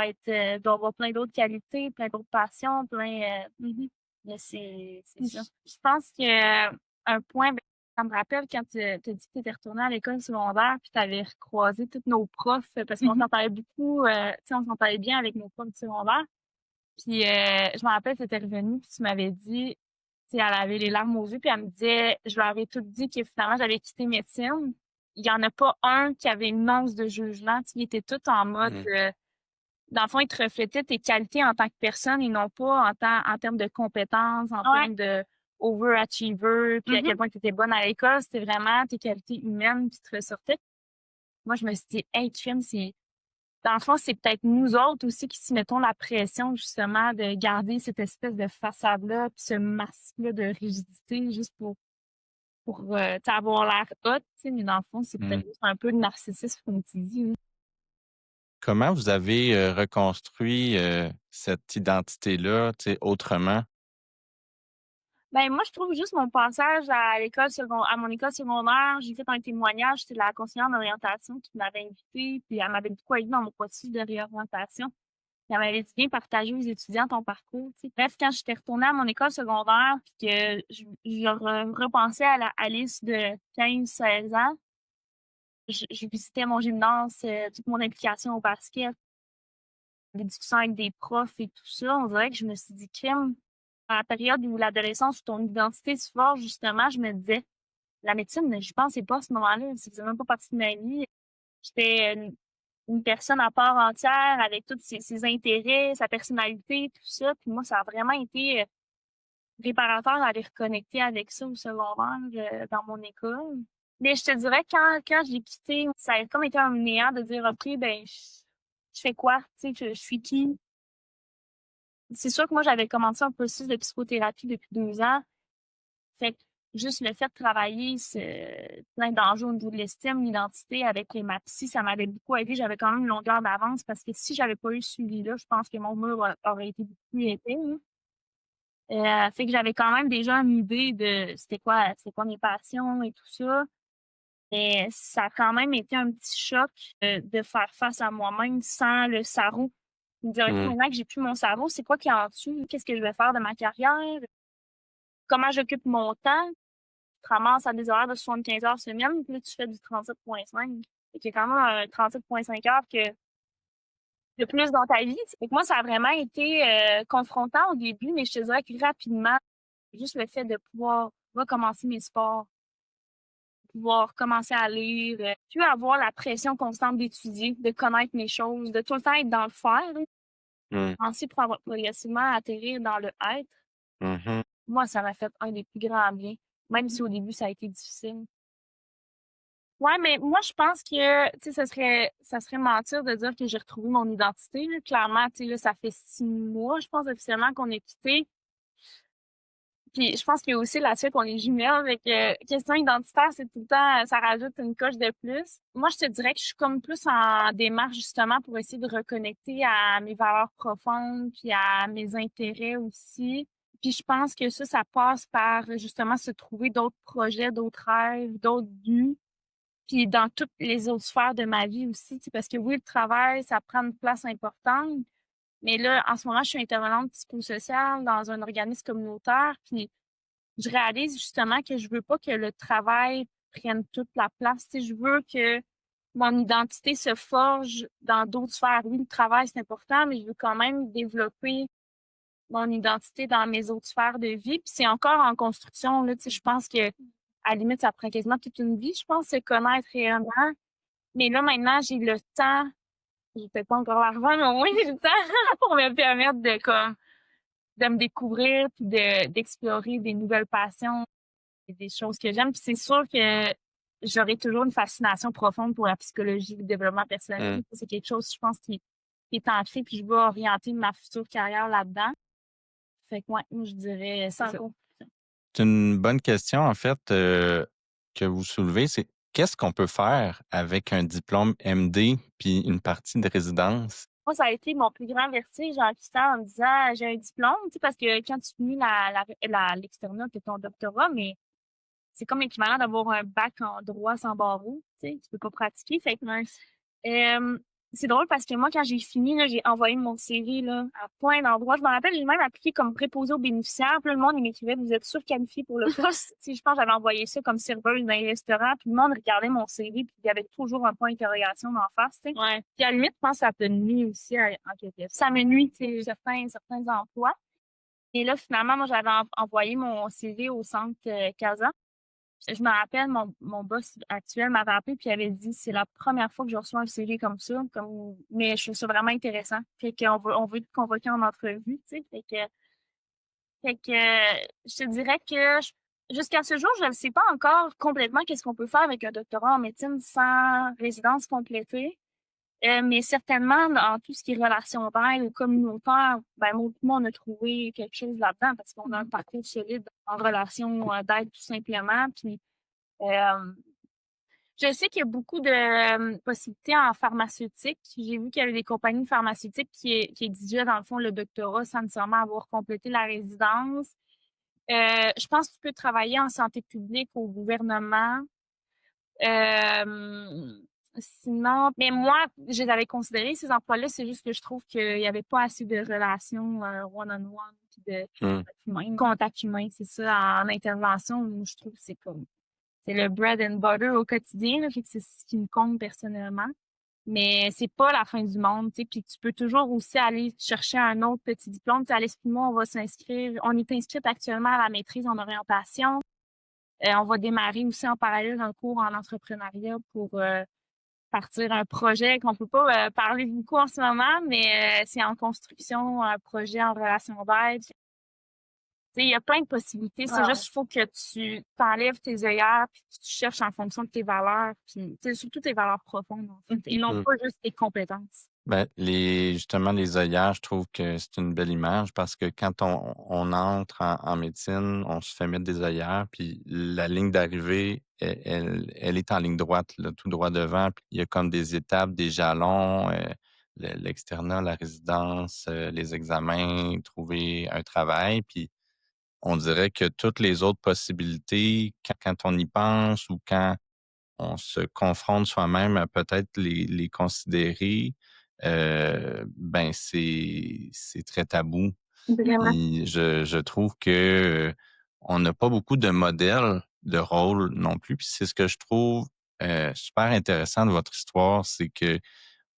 être, je dois avoir plein d'autres qualités, plein d'autres passions, mais c'est ça. Je pense que un point, ben, ça me rappelle quand tu as dit que tu étais retournée à l'école secondaire puis tu avais recroisé tous nos profs, parce qu'on s'entendait beaucoup, tu sais, on s'entendait bien avec nos profs du secondaire. Puis, je me rappelle, tu étais revenue puis tu m'avais dit, tu sais, elle avait les larmes aux yeux puis elle me disait: «Je leur ai tout dit que finalement j'avais quitté médecine». Il y en a pas un qui avait une once de jugement, tu sais, ils étaient tous en mode, Mmh. dans le fond, ils te reflétaient tes qualités en tant que personne et non pas en termes de compétences, en Ouais. termes de overachiever, puis à quel point tu étais bonne à l'école. C'était vraiment tes qualités humaines qui te ressortaient. Moi, je me suis dit: «Hey, crime, c'est dans le fond, c'est peut-être nous autres aussi qui se mettons la pression justement de garder cette espèce de façade-là, puis ce masque-là de rigidité juste pour, tu sais, avoir l'air hot, tu sais, mais dans le fond, c'est Mmh. peut-être juste un peu de narcissisme, comme tu dis, là». Comment vous avez reconstruit cette identité-là, tu sais, autrement? Ben, moi, je trouve juste mon passage à mon école secondaire, j'ai fait un témoignage, c'était la conseillère d'orientation qui m'avait invitée, puis elle m'avait beaucoup aidée dans mon processus de réorientation. Puis elle m'avait dit: «Viens partager aux étudiants ton parcours», tu sais. Bref, quand j'étais retournée à mon école secondaire puis que je repensais à la Alice de 15-16 ans, je visitais mon gymnase, toute mon implication au basket, des discussions avec des profs et tout ça, on dirait que je me suis dit: «Crime». À la période où l'adolescence, où ton identité se forge, justement, je me disais: «La médecine, j'y pensais pas à ce moment-là, ça faisait même pas partie de ma vie». J'étais une personne à part entière avec tous ses intérêts, sa personnalité, tout ça. Puis moi, ça a vraiment été, réparateur d'aller reconnecter avec ça au secondaire, dans mon école. Mais je te dirais quand j'ai quitté, ça a comme été un néant de dire: «OK, ben, je fais quoi? Tu sais, je suis qui?» C'est sûr que moi, j'avais commencé un processus de psychothérapie depuis 2 ans. Fait que juste le fait de travailler plein d'enjeux au niveau de l'estime, l'identité avec ma psy, ça m'avait beaucoup aidé. J'avais quand même une longueur d'avance parce que si j'avais pas eu ce suivi-là, je pense que mon mur aurait été beaucoup plus épais, là. Fait que j'avais quand même déjà une idée de c'était quoi mes passions et tout ça. Mais ça a quand même été un petit choc, de faire face à moi-même sans le sarrau. Me dire: «OK, Mmh. maintenant que j'ai plus mon sarrau, c'est quoi qui est en dessous? Qu'est-ce que je vais faire de ma carrière? Comment j'occupe mon temps?» Tu te ramasses à des horaires de 75 heures semaine, puis là, tu fais du 37,5. Fait qu'il y a quand même un 37,5 heures de plus dans ta vie. Fait que moi, ça a vraiment été, confrontant au début, mais je te dirais que rapidement, juste le fait de pouvoir recommencer mes sports, pouvoir commencer à lire, plus avoir la pression constante d'étudier, de connaître mes choses, de tout le temps être dans le faire, là. Mmh. Penser pour avoir progressivement atterrir dans le être. Mmh. Moi, ça m'a fait un des plus grands biens, même si au début ça a été difficile. Ouais, mais moi, je pense que, tu sais, ça serait mentir de dire que j'ai retrouvé mon identité, là. Clairement, tu sais, là, ça fait 6 mois, je pense, officiellement qu'on est quittés. Puis je pense qu'il y a aussi l'aspect qu'on est jumelles, avec question identitaire, c'est tout le temps, ça rajoute une coche de plus. Moi, je te dirais que je suis comme plus en démarche justement pour essayer de reconnecter à mes valeurs profondes, puis à mes intérêts aussi. Puis je pense que ça passe par justement se trouver d'autres projets, d'autres rêves, d'autres buts. Puis dans toutes les autres sphères de ma vie aussi, tu sais, parce que oui, le travail, ça prend une place importante. Mais là, en ce moment, je suis intervenante psychosociale dans un organisme communautaire, puis je réalise justement que je veux pas que le travail prenne toute la place. Tu sais, je veux que mon identité se forge dans d'autres sphères. Oui, le travail, c'est important, mais je veux quand même développer mon identité dans mes autres sphères de vie. Puis c'est encore en construction, là. Tu sais, je pense que, à la limite, ça prend quasiment toute une vie, je pense, se connaître réellement. Mais là, maintenant, j'ai le temps. J'ai peut-être pas encore l'argent, mais au moins, j'ai le temps pour me permettre de me découvrir puis d'explorer des nouvelles passions et des choses que j'aime. Puis c'est sûr que j'aurai toujours une fascination profonde pour la psychologie, le développement personnel. Mmh. C'est quelque chose, je pense, qui est ancré, puis je vais orienter ma future carrière là-dedans. Fait que ouais, moi, je dirais sans ça. conclusion. C'est une bonne question, en fait, que vous soulevez. C'est qu'est-ce qu'on peut faire avec un diplôme MD puis une partie de résidence? Moi, ça a été mon plus grand vertige en quittant en me disant j'ai un diplôme, tu sais, parce que quand tu finis l'externat, tu ton doctorat, mais c'est comme équivalent d'avoir un bac en droit sans barreau, tu sais, tu peux pas pratiquer. Fait que, euh, c'est drôle parce que moi, quand j'ai fini, là, j'ai envoyé mon CV là, à plein d'endroits. Je me rappelle, j'ai même appliqué comme préposé aux bénéficiaires. Puis là, le monde, il m'écrivait, vous êtes surqualifié pour le poste. Tu sais, je pense que j'avais envoyé ça comme serveuse dans les restaurants. Puis le monde regardait mon CV, puis il y avait toujours un point d'interrogation d'en face, tu sais. Ouais. Puis à la limite, je pense que ça peut nuire aussi en quelque sorte. Ça me nuit, tu sais, certains emplois. Et là, finalement, moi, j'avais envoyé mon CV au centre Casa. Je me rappelle, mon boss actuel m'avait appelé puis il avait dit c'est la première fois que je reçois un CV comme ça, mais je trouve ça vraiment intéressant. Fait qu'on veut te convoquer en entrevue, tu sais. Fait que je te dirais que jusqu'à ce jour, je ne sais pas encore complètement qu'est-ce qu'on peut faire avec un doctorat en médecine sans résidence complétée. Mais certainement, dans tout ce qui est relations d'aide ou communautaire, ben, moi, on a trouvé quelque chose là-dedans parce qu'on a un parcours solide en relation d'aide tout simplement. Puis, je sais qu'il y a beaucoup de possibilités en pharmaceutique. J'ai vu qu'il y avait des compagnies pharmaceutiques qui exigeaient, dans le fond, le doctorat sans nécessairement avoir complété la résidence. Je pense que tu peux travailler en santé publique au gouvernement. Euh, Sinon, mais moi, je les avais considérés, ces emplois-là, c'est juste que je trouve qu'il n'y avait pas assez de relations one-on-one, puis de contact humain, c'est ça, en intervention, moi, je trouve que c'est le bread and butter au quotidien, là, fait que c'est ce qui me compte personnellement. Mais c'est pas la fin du monde, tu sais, puis tu peux toujours aussi aller chercher un autre petit diplôme. Tu sais, à l'Esprit Moi, on est inscrite actuellement à la maîtrise en orientation. On va démarrer aussi en parallèle un cours en entrepreneuriat pour partir un projet qu'on peut pas parler beaucoup en ce moment, mais c'est en construction, un projet en relation d'aide. Tu sais, il y a plein de possibilités. C'est juste qu'il faut que tu t'enlèves tes œillères puis tu cherches en fonction de tes valeurs, puis tu sais, surtout tes valeurs profondes, en fait, et non Mmh. pas juste tes compétences. Ben, justement, les œillères, je trouve que c'est une belle image parce que quand on entre en médecine, on se fait mettre des œillères, puis la ligne d'arrivée, elle est en ligne droite, là, tout droit devant. Puis il y a comme des étapes, des jalons, l'externat, la résidence, les examens, trouver un travail. Puis on dirait que toutes les autres possibilités, quand on y pense ou quand on se confronte soi-même à peut-être les considérer, ben c'est très tabou. Vraiment. Puis je trouve que on n'a pas beaucoup de modèles de rôle non plus. Puis c'est ce que je trouve super intéressant de votre histoire, c'est que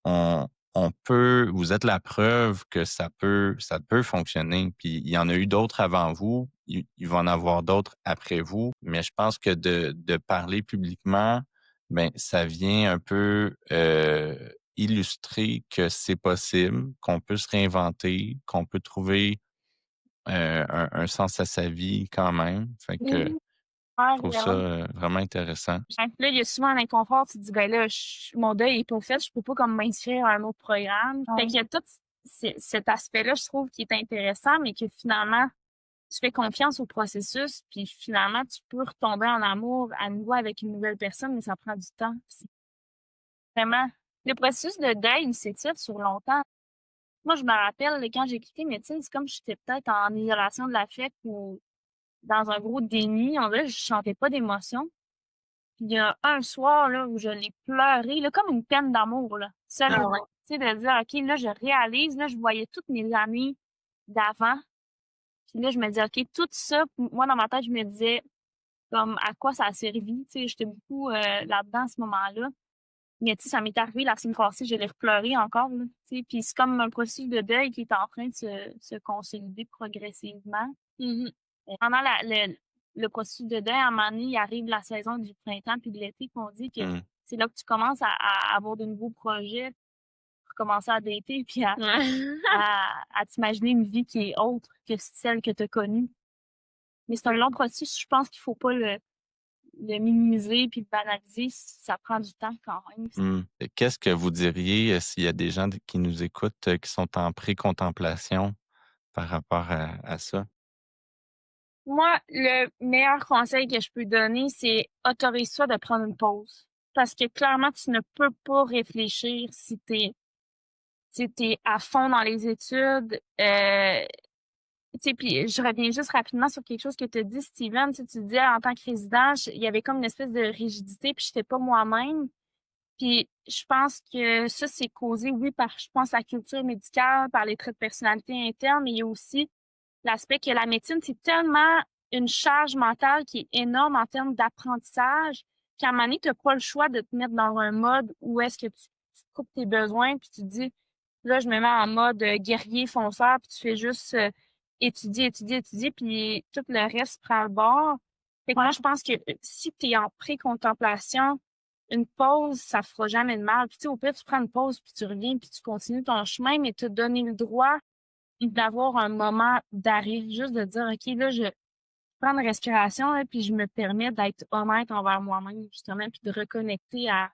on, on peut, vous êtes la preuve que ça peut fonctionner. Puis il y en a eu d'autres avant vous, il va en avoir d'autres après vous. Mais je pense que de parler publiquement, ben ça vient un peu illustrer que c'est possible, qu'on peut se réinventer, qu'on peut trouver un sens à sa vie quand même. Fait que Oui, je ouais, trouve ça vraiment. vraiment intéressant. Là, il y a souvent un inconfort, tu te dis, ben là, mon deuil est pas fait, je peux pas comme m'inscrire à un autre programme. Fait qu'il y a tout cet aspect-là, je trouve, qui est intéressant, mais que finalement, tu fais confiance au processus, puis finalement, tu peux retomber en amour à nouveau avec une nouvelle personne, mais ça prend du temps. C'est vraiment, le processus de deuil, il s'étire sur longtemps. Moi, je me rappelle, là, quand j'ai quitté médecine, c'est comme j'étais peut-être en isolation de l'affect ou dans un gros déni. On dirait que je sentais pas d'émotion. Puis il y a un soir là, où je l'ai pleuré, là, comme une peine d'amour, là, seule et moi. Tu sais, de dire, OK, là, je réalise, là, je voyais toutes mes années d'avant. Puis là, je me disais, OK, tout ça, moi, dans ma tête, je me disais, comme, à quoi ça a servi? Tu sais, j'étais beaucoup là-dedans à ce moment-là. Mais tu sais, ça m'est arrivé la semaine passée, je l'ai repleuré encore, là, tu sais. Puis c'est comme un processus de deuil qui est en train de se consolider progressivement. Pendant le processus de deuil, à un moment donné, il arrive la saison du printemps puis de l'été, puis on dit que Mm. c'est là que tu commences à avoir de nouveaux projets, recommencer à dater, puis à t'imaginer une vie qui est autre que celle que tu as connue. Mais c'est un long processus, je pense qu'il faut pas le minimiser puis le banaliser, ça prend du temps quand même. Et qu'est-ce que vous diriez s'il y a des gens qui nous écoutent qui sont en pré-contemplation par rapport à ça? Moi, le meilleur conseil que je peux donner, c'est autorise-toi de prendre une pause. Parce que clairement, tu ne peux pas réfléchir si t'es à fond dans les études. Tu sais, puis je reviens juste rapidement sur quelque chose que tu as dit, Steven. Tu disais en tant que résident, il y avait comme une espèce de rigidité, puis j'étais pas moi-même. Puis je pense que ça, c'est causé, oui, par, je pense, la culture médicale, par les traits de personnalité internes, mais il y a aussi l'aspect que la médecine, c'est tellement une charge mentale qui est énorme en termes d'apprentissage qu'à un moment donné, tu n'as pas le choix de te mettre dans un mode où est-ce que tu coupes tes besoins, puis tu te dis, là, je me mets en mode guerrier fonceur, puis tu fais juste étudier, étudier, étudier, puis tout le reste prend le bord. Fait que moi, je pense que si tu es en pré-contemplation, une pause, ça fera jamais de mal. Puis tu sais, au pire, tu prends une pause, puis tu reviens, puis tu continues ton chemin, mais te donner le droit d'avoir un moment d'arrêt, juste de dire, OK, là, je prends une respiration, là, puis je me permets d'être honnête envers moi-même, justement, puis de reconnecter à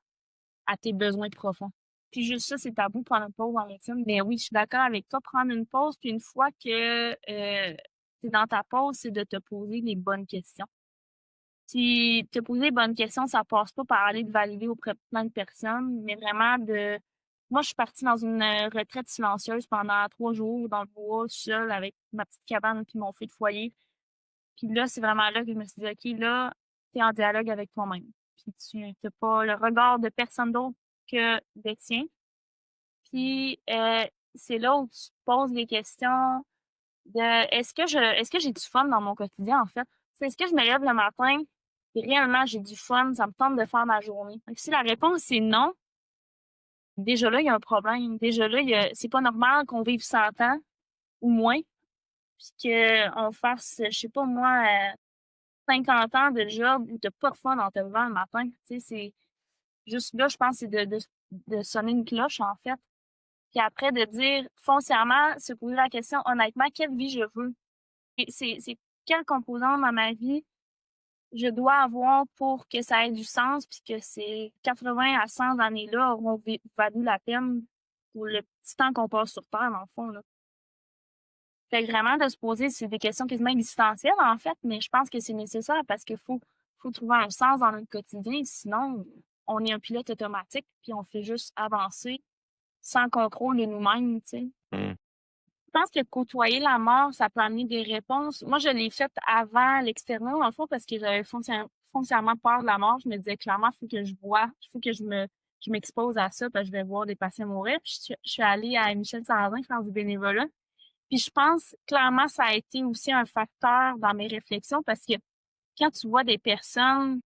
tes besoins profonds. Puis juste ça, c'est tabou, prendre une pause en médecine. Mais oui, je suis d'accord avec toi, prendre une pause, puis une fois que tu es dans ta pause, c'est de te poser les bonnes questions. Si te poser les bonnes questions, ça passe pas par aller te valider auprès de plein de personnes, mais vraiment de... Moi, je suis partie dans une retraite silencieuse pendant 3 jours dans le bois, seule, avec ma petite cabane puis mon feu de foyer. Puis là, c'est vraiment là que je me suis dit, OK, là, t'es en dialogue avec toi-même. Puis tu n'as pas le regard de personne d'autre que le tien. Puis c'est là où tu te poses les questions de est-ce que j'ai du fun dans mon quotidien, en fait? Est-ce que je me lève le matin et réellement j'ai du fun, ça me tente de faire ma journée? Donc, si la réponse est non, déjà là, il y a un problème. Déjà là, c'est pas normal qu'on vive 100 ans ou moins, puis qu'on fasse, je sais pas moi, 50 ans de job où t'as pas de fun en te levant le matin. Tu sais, c'est juste là, je pense, c'est de sonner une cloche, en fait. Puis après, de dire foncièrement, se poser la question, honnêtement, quelle vie je veux? Et c'est quelle composante dans ma vie je dois avoir pour que ça ait du sens, puis que ces 80 à 100 années-là auront valu la peine pour le petit temps qu'on passe sur Terre, dans le fond, là. Fait que vraiment, de se poser, c'est des questions quasiment existentielles, en fait, mais je pense que c'est nécessaire parce qu'il faut trouver un sens dans notre quotidien, sinon, on est un pilote automatique, puis on fait juste avancer sans contrôle de nous-mêmes, tu sais. Mm. Je pense que côtoyer la mort, ça peut amener des réponses. Moi, je l'ai fait avant l'externat, dans le fond, parce que j'avais foncièrement peur de la mort. Je me disais clairement, il faut que il faut que je m'expose à ça, parce que je vais voir des patients mourir. Puis je suis allée à Michel Sarrazin faire du bénévolat. Puis je pense clairement ça a été aussi un facteur dans mes réflexions parce que quand tu vois des personnes,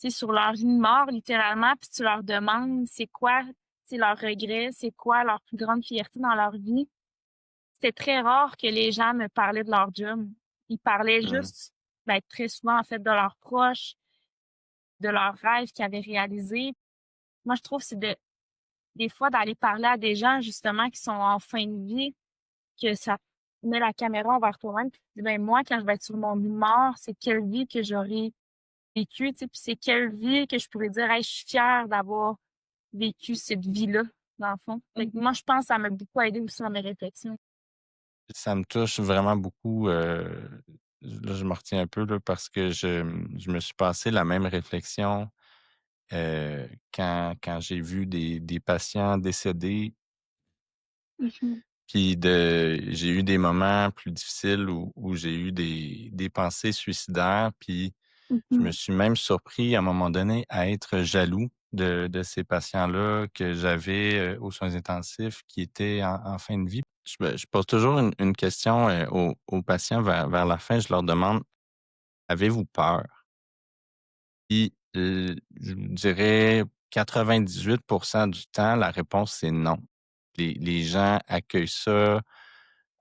tu sais, sur leur lit de mort, littéralement, puis tu leur demandes c'est quoi, tu sais, leur regret, c'est quoi leur plus grande fierté dans leur vie, c'était très rare que les gens me parlaient de leur job. Ils parlaient Mmh. juste, ben, très souvent, en fait, de leurs proches, de leurs rêves qu'ils avaient réalisés. Moi, je trouve que des fois, d'aller parler à des gens, justement, qui sont en fin de vie, que ça met la caméra envers toi-même, puis tu dis, ben, moi, quand je vais être sur mon lit de mort, c'est quelle vie que j'aurais vécue, tu sais, puis c'est quelle vie que je pourrais dire, hey, je suis fière d'avoir vécu cette vie-là, dans le fond. Fait que moi, je pense que ça m'a beaucoup aidé aussi dans mes réflexions. Ça me touche vraiment beaucoup, là, je me retiens un peu là, parce que je me suis passé la même réflexion, quand j'ai vu des patients décédés, Mhm. puis j'ai eu des moments plus difficiles où j'ai eu des pensées suicidaires, puis je me Mhm. suis même surpris à un moment donné à être jaloux de ces patients-là que j'avais, aux soins intensifs qui étaient en fin de vie. Je pose toujours une question, aux patients vers la fin. Je leur demande: «Avez-vous peur?» Puis, je vous dirais 98 du temps, la réponse, c'est non. Les gens accueillent ça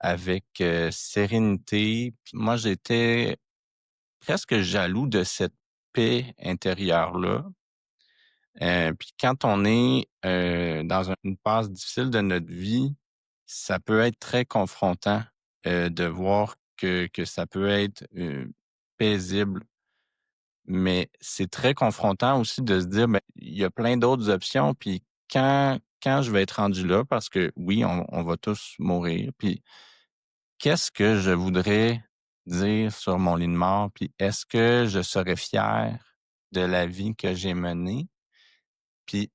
avec, sérénité. Puis moi, j'étais presque jaloux de cette paix intérieure-là. Puis quand on est, dans une phase difficile de notre vie, ça peut être très confrontant, de voir que ça peut être, paisible. Mais c'est très confrontant aussi de se dire, ben, il y a plein d'autres options, puis quand je vais être rendu là, parce que oui, on va tous mourir, puis qu'est-ce que je voudrais dire sur mon lit de mort? Puis est-ce que je serais fier de la vie que j'ai menée? Puis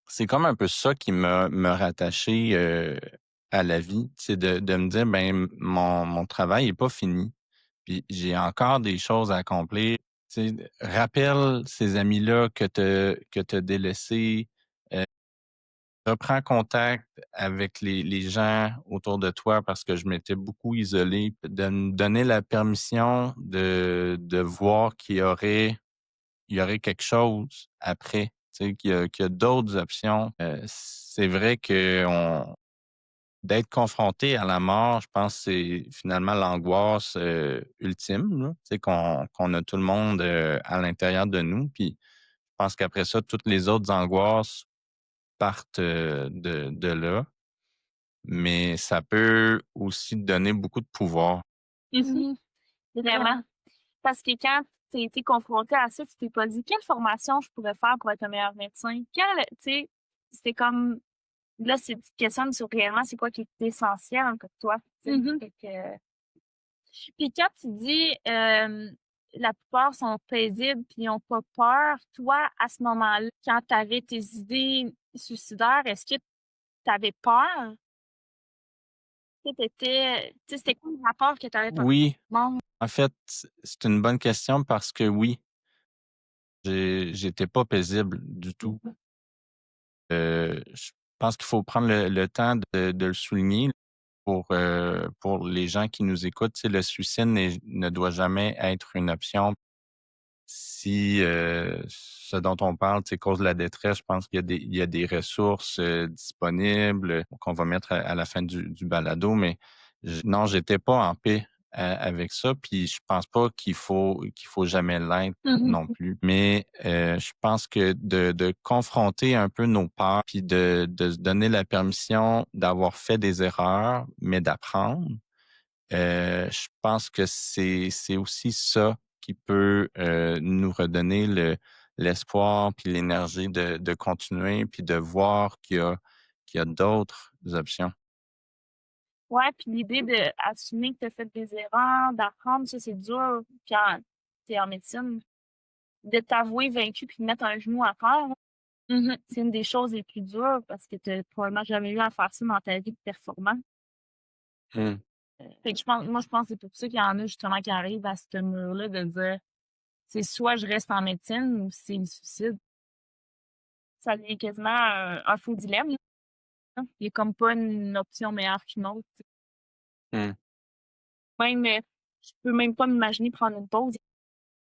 c'est comme un peu ça qui m'a rattaché, à la vie. C'est de me dire, ben, mon travail est pas fini. Puis j'ai encore des choses à accomplir. Tu sais, rappelle ces amis-là que tu délaissés, heu, reprends contact avec les gens autour de toi parce que je m'étais beaucoup isolé. De me donner la permission de voir qu'il y aurait quelque chose après, tu sais, qu'il y a d'autres options. C'est vrai que d'être confronté à la mort, je pense que c'est finalement l'angoisse, ultime, là, tu sais, qu'on a tout le monde, à l'intérieur de nous. Puis je pense qu'après ça, toutes les autres angoisses partent, de là. Mais ça peut aussi donner beaucoup de pouvoir. Mhm. Vraiment. Parce que quand tu été confronté à ça, tu t'es pas dit quelle formation je pourrais faire pour être un meilleur médecin? Tu sais, c'était comme, là, c'est tu te questionnes sur réellement c'est quoi qui est essentiel pour toi. Tu sais. Fait que, puis quand tu dis la plupart sont paisibles puis ils ont pas peur, toi, à ce moment-là, quand tu avais tes idées suicidaires, est-ce que tu avais peur? C'était quoi le rapport que tu avais par Oui, monde? en fait, c'est une bonne question parce que oui, j'étais pas paisible du tout. Je pense qu'il faut prendre le temps de le souligner pour les gens qui nous écoutent. Tu sais, le suicide ne doit jamais être une option. Si, ce dont on parle, c'est cause de la détresse, je pense qu'il y a des ressources, disponibles, qu'on va mettre à la fin du balado, mais non, j'étais pas en paix avec ça, puis je pense pas qu'il faut jamais l'être non plus. Mais, je pense que de confronter un peu nos peurs, puis de se donner la permission d'avoir fait des erreurs, mais d'apprendre. Je pense que c'est aussi ça qui peut, nous redonner l'espoir puis l'énergie de continuer puis de voir qu'il y a d'autres options. Ouais, puis l'idée d'assumer que tu as fait des erreurs, d'apprendre, ça, c'est dur quand tu es en médecine. De t'avouer vaincu puis de mettre un genou à terre, là, c'est une des choses les plus dures parce que tu probablement jamais eu à faire ça dans ta vie de performant. Mmh. Fait que je pense que c'est pour ça qu'il y en a justement qui arrivent à ce mur-là de dire c'est soit je reste en médecine ou c'est le suicide. Ça devient quasiment un faux dilemme, là. Il y a comme pas une option meilleure qu'une autre. Mmh. Même, je peux même pas m'imaginer prendre une pause.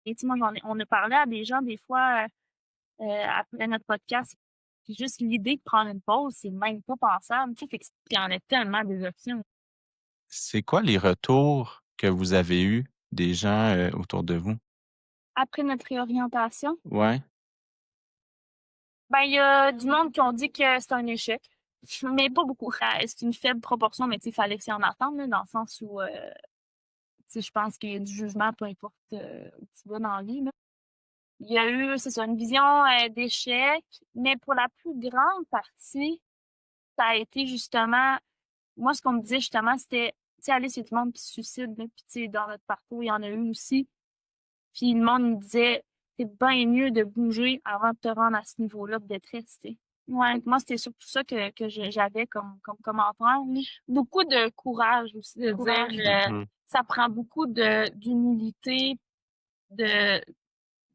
Et tu sais, moi, on a parlé à des gens des fois après notre podcast. Puis juste l'idée de prendre une pause, c'est même pas pensable. Tu sais, fait que il y en a tellement des options. C'est quoi les retours que vous avez eus des gens, autour de vous? Après notre réorientation, Ouais? ben, il y a du monde qui ont dit que c'est un échec, mais pas beaucoup. C'est une faible proportion, mais tu sais, il fallait s'y en attendre, là, dans le sens où, tu sais, je pense qu'il y a du jugement, peu importe où tu vas dans la vie, là. Il y a eu, c'est ça, une vision d'échec, mais pour la plus grande partie, ça a été justement, moi, ce qu'on me disait justement, c'était, tu sais, Alice, il y a du monde qui se suicide, là, puis tu sais, dans notre parcours, il y en a eu aussi. Puis le monde me disait, c'est bien mieux de bouger avant de te rendre à ce niveau-là de détresse, tu sais. Ouais, moi, c'était surtout ça que j'avais comme commentaire. Beaucoup de courage aussi, de dire, Mmh. ça prend beaucoup d'humilité, de,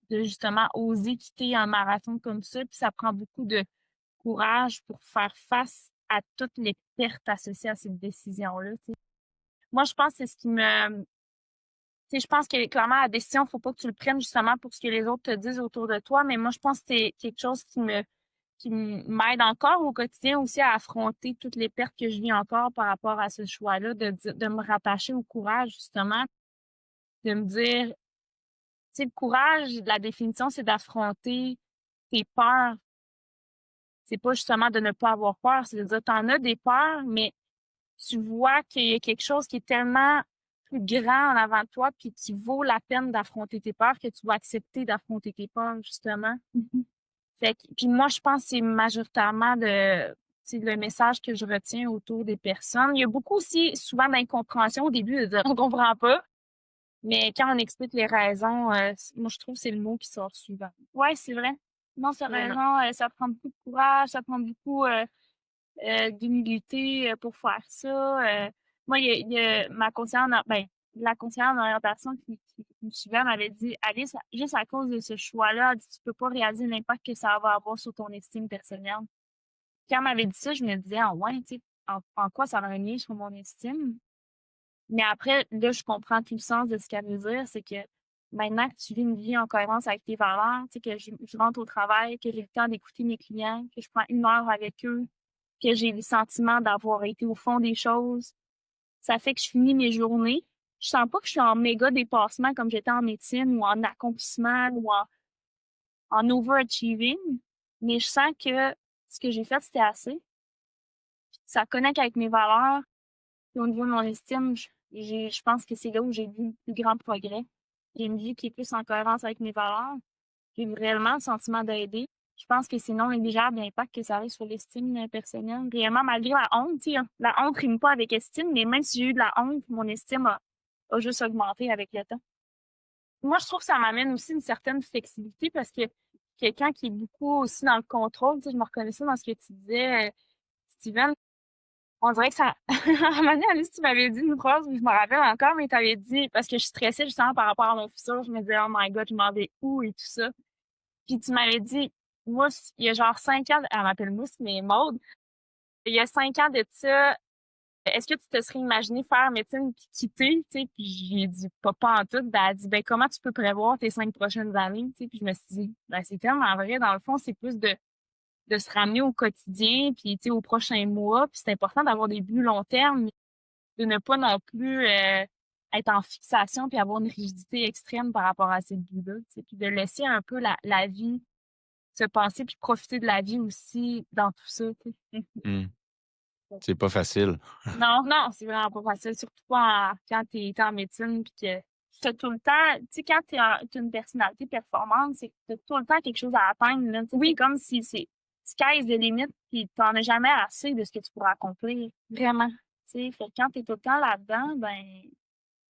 de justement oser quitter un marathon comme ça, puis ça prend beaucoup de courage pour faire face à toutes les pertes associées à cette décision-là, tu sais. Moi, je pense que c'est ce qui me, tu sais, je pense que clairement, la décision, faut pas que tu le prennes justement pour ce que les autres te disent autour de toi, mais moi, je pense que c'est quelque chose qui m'aide encore au quotidien aussi à affronter toutes les pertes que je vis encore par rapport à ce choix-là, de me rattacher au courage, justement, de me dire, tu sais, le courage, la définition, c'est d'affronter tes peurs. C'est pas justement de ne pas avoir peur, c'est de dire, t'en as des peurs, mais tu vois qu'il y a quelque chose qui est tellement plus grand en avant de toi, puis qui vaut la peine d'affronter tes peurs, que tu vas accepter d'affronter tes peurs, justement. Fait que, puis moi, je pense que c'est majoritairement le message que je retiens autour des personnes. Il y a beaucoup aussi, souvent, d'incompréhension au début, de dire on comprend pas. Mais quand on explique les raisons, moi, je trouve que c'est le mot qui sort souvent. Ouais, c'est vrai. Non, t'as Vraiment. raison. Ça prend beaucoup de courage, ça prend beaucoup d'humilité pour faire ça. Moi, il y a ma conseillère, ben, la conseillère en orientation qui me suivait, elle m'avait dit, Alice, juste à cause de ce choix-là, elle dit, tu peux pas réaliser l'impact que ça va avoir sur ton estime personnelle. Quand elle m'avait dit ça, je me disais, ah ouais, tu sais, en quoi ça va un lien sur mon estime? Mais après, là, je comprends tout le sens de ce qu'elle veut dire, c'est que maintenant que tu vis une vie en cohérence avec tes valeurs, tu sais, que je rentre au travail, que j'ai le temps d'écouter mes clients, que je prends 1 heure avec eux, que j'ai le sentiment d'avoir été au fond des choses, ça fait que je finis mes journées. Je sens pas que je suis en méga dépassement comme j'étais en médecine ou en accomplissement ou en overachieving, mais je sens que ce que j'ai fait, c'était assez. Ça connecte avec mes valeurs. Puis au niveau de mon estime, je pense que c'est là où j'ai vu le plus grand progrès. J'ai une vie qui est plus en cohérence avec mes valeurs. J'ai réellement le sentiment d'aider. Je pense que c'est non négligeable l'impact que ça a sur l'estime personnelle. Réellement, malgré la honte, tu sais, hein, la honte rime pas avec estime, mais même si j'ai eu de la honte, mon estime a juste augmenté avec le temps. Moi, je trouve que ça m'amène aussi une certaine flexibilité parce que quelqu'un qui est beaucoup aussi dans le contrôle, tu sais, je me reconnaissais dans ce que tu disais, Steven, on dirait que ça à un moment donné, Alice, tu m'avais dit une phrase, je me rappelle encore, mais tu avais dit parce que je stressais justement par rapport à mon futur, je me disais: «Oh my God, je m'en vais où?» et tout ça. Puis tu m'avais dit: «Mousse, il y a genre 5 ans», elle m'appelle Mousse, mais Maude, «Il y a 5 ans de ça, est-ce que tu te serais imaginé faire médecine puis quitter?» Tu sais, puis j'ai dit: «Pas pantoute». Ben, elle dit: «Ben, comment tu peux prévoir tes 5 prochaines années?» Tu sais, puis je me suis dit: «Ben, c'est tellement vrai, dans le fond, c'est plus de se ramener au quotidien, puis tu sais, aux prochains mois, puis c'est important d'avoir des buts long terme, de ne pas non plus être en fixation puis avoir une rigidité extrême par rapport à ces buts-là, tu sais, puis de laisser un peu la vie se passer puis profiter de la vie aussi dans tout ça, tu sais. Mmh. C'est pas facile. Non, non, c'est vraiment pas facile, surtout pas quand t'es en médecine puis que t'as tout le temps, tu sais, quand t'as une personnalité performante, c'est que t'as tout le temps quelque chose à atteindre, là, tu sais. Oui, comme si c'est sky is the limit puis t'en as jamais assez de ce que tu pourras accomplir. Vraiment. Tu sais, fait que quand t'es tout le temps là-dedans, ben,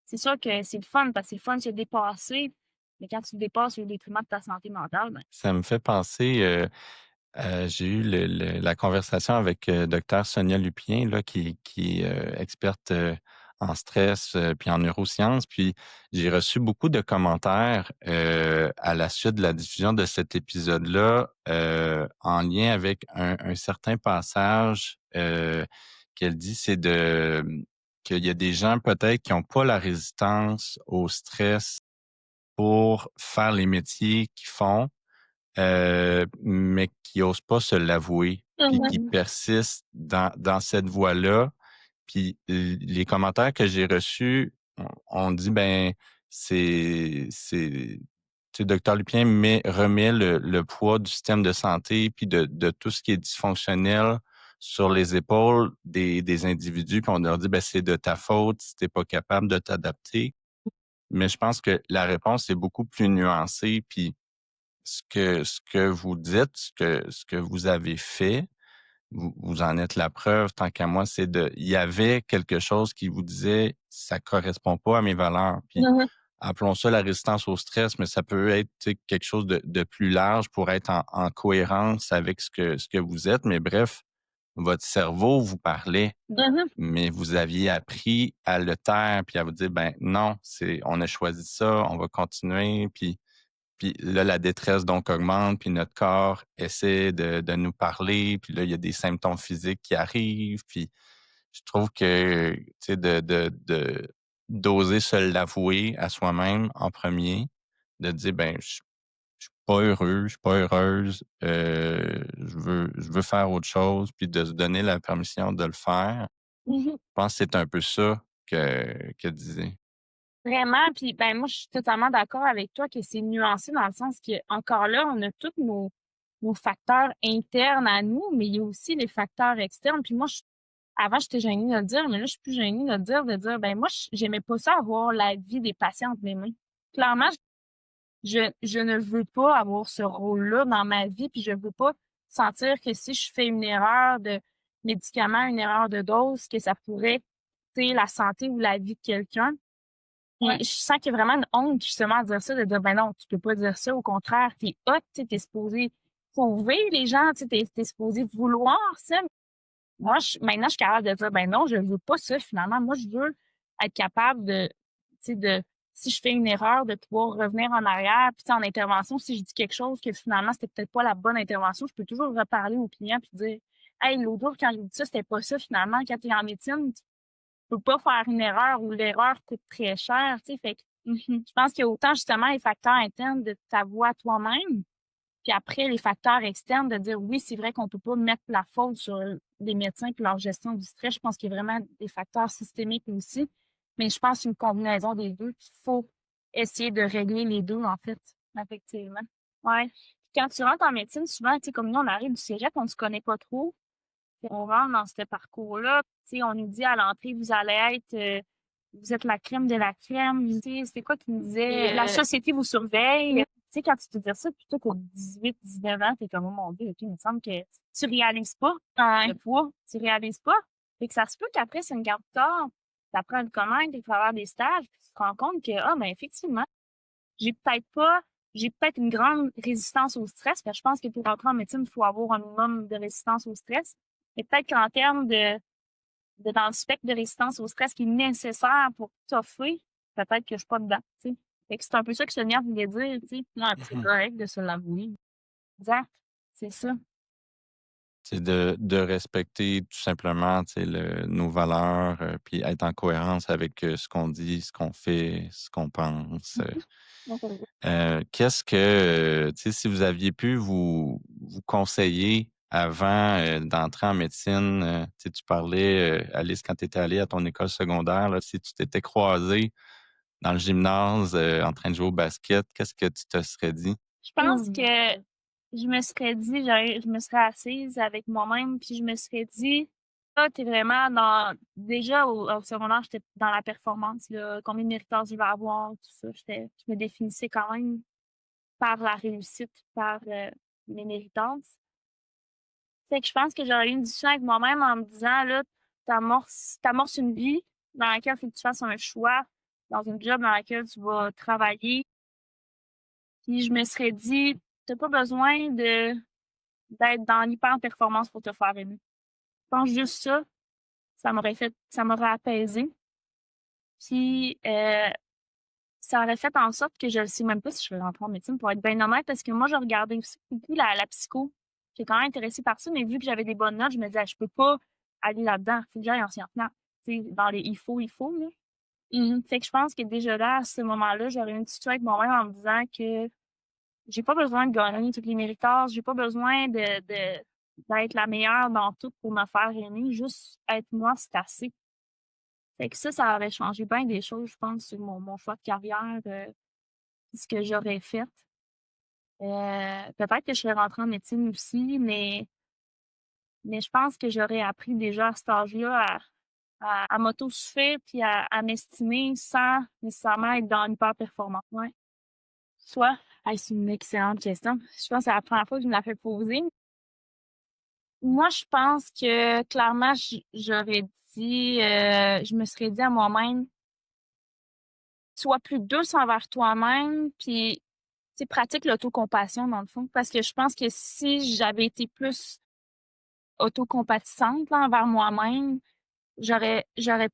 c'est sûr que c'est le fun parce que c'est le fun de se dépasser, mais quand tu te dépasses au détriment de ta santé mentale, ben, Ça me fait penser, J'ai eu la conversation avec docteur Sonia Lupien, là, qui est experte en stress puis en neurosciences. Puis j'ai reçu beaucoup de commentaires à la suite de la diffusion de cet épisode-là en lien avec un certain passage qu'elle dit, c'est qu'il y a des gens peut-être qui n'ont pas la résistance au stress pour faire les métiers qu'ils font mais qui osent pas se l'avouer, puis qui persistent dans cette voie-là. Puis les commentaires que j'ai reçus, on dit, ben, tu sais, docteur Lupien remet le poids du système de santé puis de tout ce qui est dysfonctionnel sur les épaules des individus, puis on leur dit, ben, c'est de ta faute si t'es pas capable de t'adapter. Mais je pense que la réponse est beaucoup plus nuancée, puis ce que vous dites, ce que vous avez fait, vous en êtes la preuve, tant qu'à moi, il y avait quelque chose qui vous disait, ça correspond pas à mes valeurs. Puis, appelons ça la résistance au stress, mais ça peut être quelque chose de plus large pour être en cohérence avec ce que vous êtes. Mais bref, votre cerveau vous parlait, mais vous aviez appris à le taire, puis à vous dire, ben non, on a choisi ça, on va continuer, puis là, la détresse donc augmente, puis notre corps essaie de nous parler, puis là, il y a des symptômes physiques qui arrivent, puis je trouve que, tu sais, d'oser se l'avouer à soi-même en premier, de dire, ben, je suis pas heureux, je suis pas heureuse, je veux faire autre chose, puis de se donner la permission de le faire. Je pense que c'est un peu ça que disait. Vraiment, puis ben moi, je suis totalement d'accord avec toi que c'est nuancé dans le sens que encore là, on a tous nos facteurs internes à nous, mais il y a aussi les facteurs externes. Puis moi, avant, j'étais gênée de le dire, mais là, je suis plus gênée de dire, ben moi, j'aimais pas ça avoir la vie des patients entre mes mains. Clairement, je ne veux pas avoir ce rôle-là dans ma vie, puis je veux pas sentir que si je fais une erreur de médicament, une erreur de dose, que ça pourrait coûter la santé ou la vie de quelqu'un. Je sens qu'il y a vraiment une honte justement à dire ça, de dire ben non, tu peux pas dire ça, au contraire, t'es hot, t'es supposé sauver les gens, t'es supposé vouloir ça. Moi, maintenant, je suis capable de dire ben non, je veux pas ça finalement. Moi, je veux être capable de si je fais une erreur, de pouvoir revenir en arrière, puis en intervention, si je dis quelque chose que finalement c'était peut-être pas la bonne intervention, je peux toujours reparler au client puis dire hey, l'autre jour, quand il dit ça, c'était pas ça finalement. Quand tu es en médecine, peux pas faire une erreur ou l'erreur coûte très cher, tu sais. Fait que je pense qu'il y a autant justement les facteurs internes de ta voix toi-même, puis après les facteurs externes de dire oui, c'est vrai qu'on peut pas mettre la faute sur les médecins et leur gestion du stress. Je pense qu'il y a vraiment des facteurs systémiques aussi. Mais je pense une combinaison des deux, qu'il faut essayer de régler les deux, en fait, effectivement. Ouais. Puis quand tu rentres en médecine, souvent, tu sais, comme nous, on arrive du cégep, on ne se connaît pas trop. On rentre dans ce parcours-là, tu sais, on nous dit à l'entrée, vous allez être, vous êtes la crème de la crème. Tu sais, c'était quoi qui nous disait, la société vous surveille. Tu sais, quand tu te dis ça, plutôt qu'au 18, 19 ans, t'es comme, oh mon Dieu, ok, il me semble que tu réalises pas le poids, tu réalises pas. Fait que ça se peut qu'après, c'est une garde tard, t'apprends à le connaître à travers des stages, puis tu te rends compte que, ah, ben, effectivement, j'ai peut-être pas, j'ai peut-être une grande résistance au stress, parce que je pense que pour rentrer en médecine, il faut avoir un minimum de résistance au stress. Mais peut-être qu'en termes de dans le spectre de résistance au stress qui est nécessaire pour toffer, peut-être que je suis pas dedans, tu sais. Fait que c'est un peu ça que Sonia voulait dire, tu sais. Ouais, c'est correct de se l'avouer. Exact. C'est ça. C'est de respecter tout simplement, tu sais, nos valeurs, puis être en cohérence avec ce qu'on dit, ce qu'on fait, ce qu'on pense. Qu'est-ce que, tu sais, si vous aviez pu vous conseiller avant d'entrer en médecine, tu sais, tu parlais, Alice, quand tu étais allée à ton école secondaire, là, si tu t'étais croisée dans le gymnase en train de jouer au basket, qu'est-ce que tu te serais dit? Je pense que je me serais dit, je me serais assise avec moi-même, puis je me serais dit, ah, t'es vraiment déjà au secondaire, j'étais dans la performance, là, combien de méritants je vais avoir, tout ça. Je me définissais quand même par la réussite, par mes méritances. Fait que je pense que j'aurais eu une discussion avec moi-même en me disant, là, t'amorces une vie dans laquelle il faut que tu fasses un choix, dans une job dans laquelle tu vas travailler. Puis je me serais dit, t'as pas besoin d'être dans l'hyper-performance pour te faire aimer. Je pense juste ça m'aurait apaisée. Puis, ça aurait fait en sorte que je ne sais même pas si je vais rentrer en médecine, pour être bien honnête, parce que moi, je regardais aussi beaucoup la psycho. J'étais quand même intéressée par ça, mais vu que j'avais des bonnes notes, je me disais: «Je peux pas aller là-dedans, faut que j'aille en sciences nat». Tu sais, dans les il faut, là. Fait que je pense que déjà là, à ce moment-là, j'aurais une discussion avec moi-même en me disant que j'ai pas besoin de gagner toutes les méritas, j'ai pas besoin d'être la meilleure dans tout pour me faire aimer, juste être moi, c'est assez. Fait que ça aurait changé bien des choses, je pense, sur mon choix de carrière, ce que j'aurais fait. Peut-être que je serais rentrée en médecine aussi, mais je pense que j'aurais appris déjà à cet âge-là à m'autosuffire puis à m'estimer sans nécessairement être dans l'hyper-performance. Ouais. Soit, hey, c'est une excellente question. Je pense que c'est la première fois que je me la fais poser. Moi, je pense que clairement, j'aurais dit, je me serais dit à moi-même, sois plus douce envers toi-même, puis tu sais, pratique l'autocompassion dans le fond. Parce que je pense que si j'avais été plus autocompatissante là, envers moi-même, j'aurais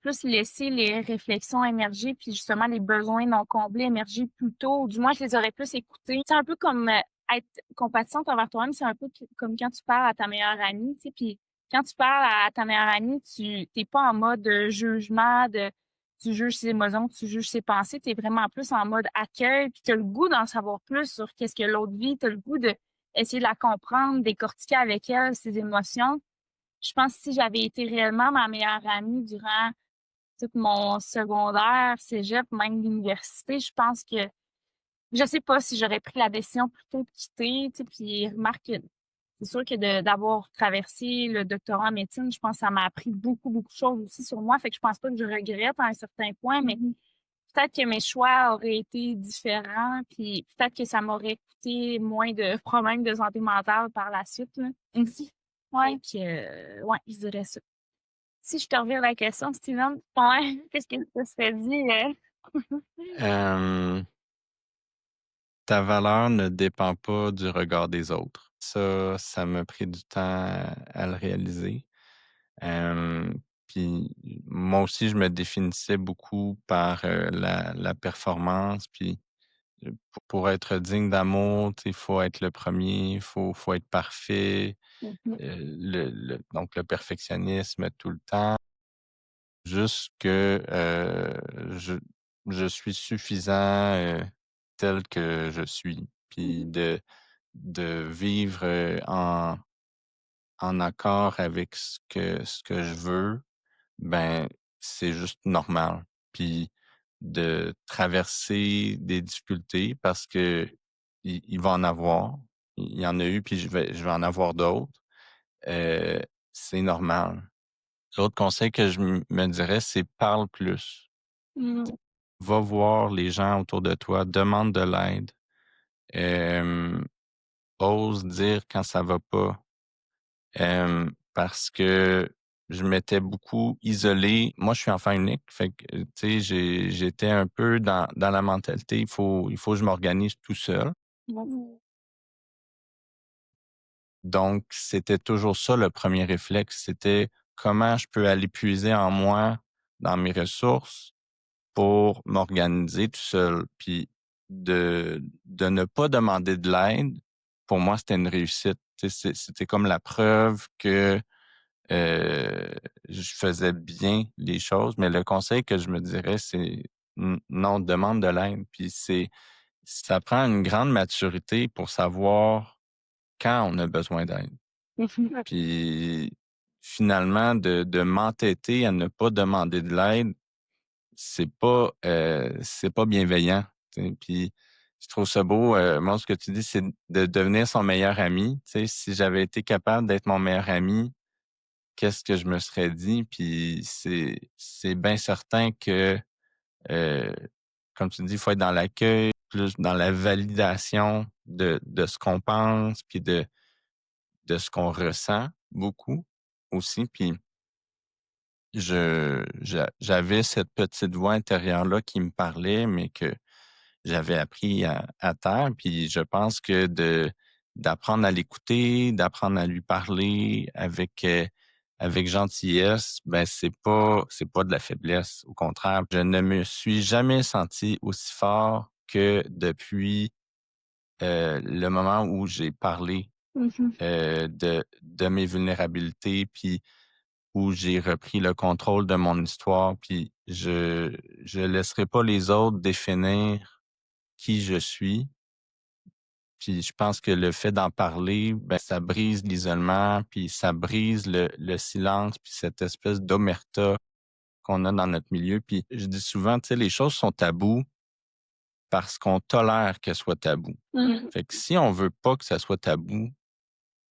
plus laissé les réflexions émerger, puis justement les besoins non comblés émerger plus tôt. Du moins, je les aurais plus écoutés. C'est un peu comme être compatissante envers toi-même, c'est un peu comme quand tu parles à ta meilleure amie, tu sais, puis quand tu parles à ta meilleure amie, tu t'es pas en mode jugement, tu juges ses émotions, tu juges ses pensées, tu es vraiment plus en mode accueil, puis tu as le goût d'en savoir plus sur qu'est-ce que l'autre vit, tu as le goût de essayer de la comprendre, décortiquer avec elle ses émotions. Je pense que si j'avais été réellement ma meilleure amie durant tout mon secondaire, cégep, même l'université, je pense que je sais pas si j'aurais pris la décision plutôt de quitter, tu sais, puis remarque que c'est sûr que d'avoir traversé le doctorat en médecine, je pense que ça m'a appris beaucoup, beaucoup de choses aussi sur moi, fait que je pense pas que je regrette à un certain point, mais peut-être que mes choix auraient été différents, puis peut-être que ça m'aurait coûté moins de problèmes de santé mentale par la suite, là. Aussi. Ouais. Fait que, ouais, je dirais ça. Si je te reviens la question, Steven, ouais, qu'est-ce que ça serait dit? Euh, Ta valeur ne dépend pas du regard des autres. Ça m'a pris du temps à le réaliser. Euh, Puis moi aussi, je me définissais beaucoup par la performance. Puis pour être digne d'amour, il faut être le premier, faut être parfait. Mhm. Donc le perfectionnisme tout le temps. Juste que je suis suffisant tel que je suis. Puis de vivre en accord avec ce que je veux, ben, c'est juste normal. Puis de traverser des difficultés parce que il va en avoir. Il y en a eu, puis je vais en avoir d'autres. Euh, c'est normal. L'autre conseil que je me dirais, c'est parle plus. Mm. Va voir les gens autour de toi, demande de l'aide, euh, ose dire quand ça va pas. Parce que je m'étais beaucoup isolé. Moi, je suis enfant unique, fait que, tu sais, j'étais un peu dans la mentalité, il faut que je m'organise tout seul. Mm. Donc, c'était toujours ça le premier réflexe, c'était comment je peux aller puiser en moi, dans mes ressources, pour m'organiser tout seul. Puis de ne pas demander de l'aide, pour moi, c'était une réussite. Tu sais, c'était comme la preuve que je faisais bien les choses. Mais le conseil que je me dirais, c'est non, demande de l'aide. Puis ça prend une grande maturité pour savoir quand on a besoin d'aide. Mhm. Puis finalement, de m'entêter à ne pas demander de l'aide, c'est pas bienveillant. Tu sais. Puis je trouve ça beau. Moi, ce que tu dis, c'est de devenir son meilleur ami. Tu sais, si j'avais été capable d'être mon meilleur ami, qu'est-ce que je me serais dit? Puis c'est bien certain que, euh, comme tu dis, il faut être dans l'accueil, plus dans la validation de ce qu'on pense, puis de ce qu'on ressent beaucoup aussi. Puis j'avais cette petite voix intérieure-là qui me parlait, mais que j'avais appris à taire. Puis je pense que d'apprendre à l'écouter, d'apprendre à lui parler avec gentillesse, ben c'est pas de la faiblesse. Au contraire, je ne me suis jamais senti aussi fort que depuis le moment où j'ai parlé de mes vulnérabilités, puis où j'ai repris le contrôle de mon histoire, puis je laisserai pas les autres définir qui je suis. Puis je pense que le fait d'en parler, ben, ça brise l'isolement, puis ça brise le silence, puis cette espèce d'omerta qu'on a dans notre milieu. Puis je dis souvent, tu sais, les choses sont tabous parce qu'on tolère qu'elles soient tabous. Fait que si on veut pas que ça soit tabou,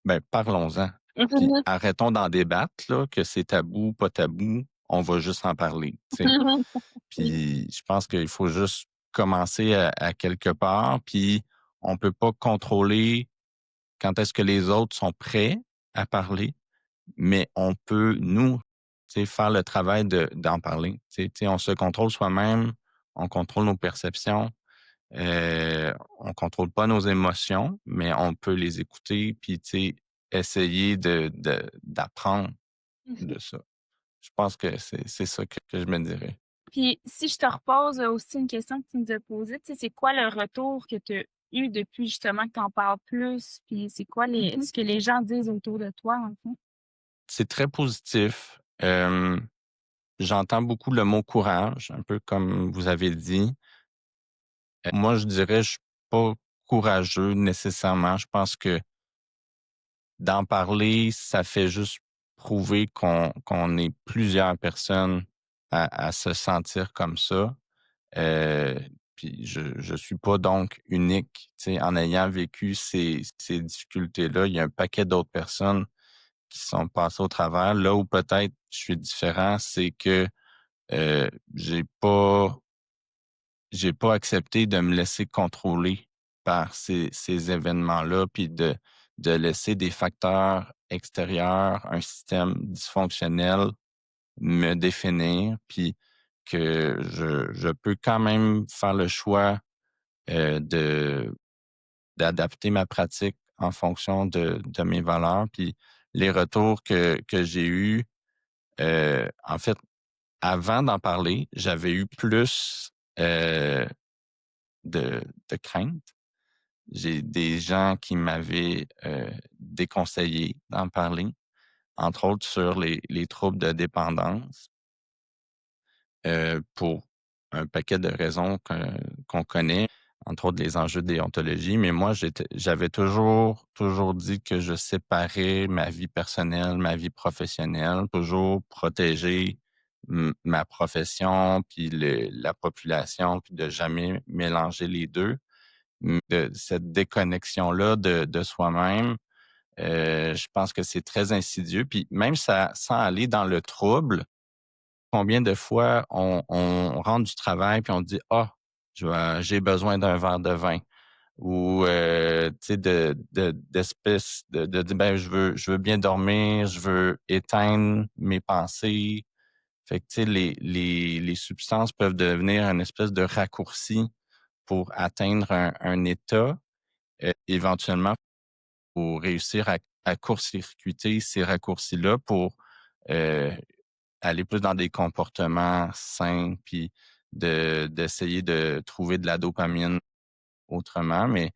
ben parlons-en. Puis arrêtons d'en débattre, là, que c'est tabou, pas tabou, on va juste en parler, tu sais. Puis je pense qu'il faut juste commencer à quelque part, puis on peut pas contrôler quand est-ce que les autres sont prêts à parler, mais on peut, nous, tu sais, faire le travail d'en parler. Tu sais, on se contrôle soi-même, on contrôle nos perceptions, on contrôle pas nos émotions, mais on peut les écouter, puis tu sais, essayer d'apprendre de ça. Je pense que c'est ça que je me dirais. Puis si je te repose aussi une question que tu nous as posée, tu sais, c'est quoi le retour que tu as eu depuis justement que tu en parles plus? Puis c'est quoi ce que les gens disent autour de toi, en fait? C'est très positif. J'entends beaucoup le mot courage, un peu comme vous avez dit. Moi, je dirais, je suis pas courageux nécessairement. Je pense que d'en parler, ça fait juste prouver qu'on est plusieurs personnes à se sentir comme ça. Euh, Puis je suis pas donc unique. Tu sais, en ayant vécu ces difficultés-là, il y a un paquet d'autres personnes qui sont passées au travers. Là où peut-être je suis différent, c'est que euh, j'ai pas j'ai pas accepté de me laisser contrôler par ces événements-là, puis de laisser des facteurs extérieurs, un système dysfonctionnel me définir, puis que je peux quand même faire le choix de d'adapter ma pratique en fonction de mes valeurs. Puis les retours que j'ai eus, en fait, avant d'en parler, j'avais eu plus euh, de crainte. J'ai des gens qui m'avaient déconseillé d'en parler, entre autres sur les troubles de dépendance, pour un paquet de raisons qu'on connaît, entre autres les enjeux de déontologie. Mais moi, j'avais toujours dit que je séparais ma vie personnelle, ma vie professionnelle, toujours protéger ma profession, puis la population, puis de jamais mélanger les deux. De cette déconnexion-là de soi-même, je pense que c'est très insidieux. Puis même ça, sans aller dans le trouble, combien de fois on rentre du travail puis on dit ah, j'ai besoin d'un verre de vin ou tu sais d'espèces de dire ben je veux bien dormir, je veux éteindre mes pensées. Fait que tu sais les substances peuvent devenir une espèce de raccourci pour atteindre un état. Éventuellement, pour réussir à court-circuiter ces raccourcis-là pour euh, aller plus dans des comportements sains, puis d'essayer de trouver de la dopamine autrement. Mais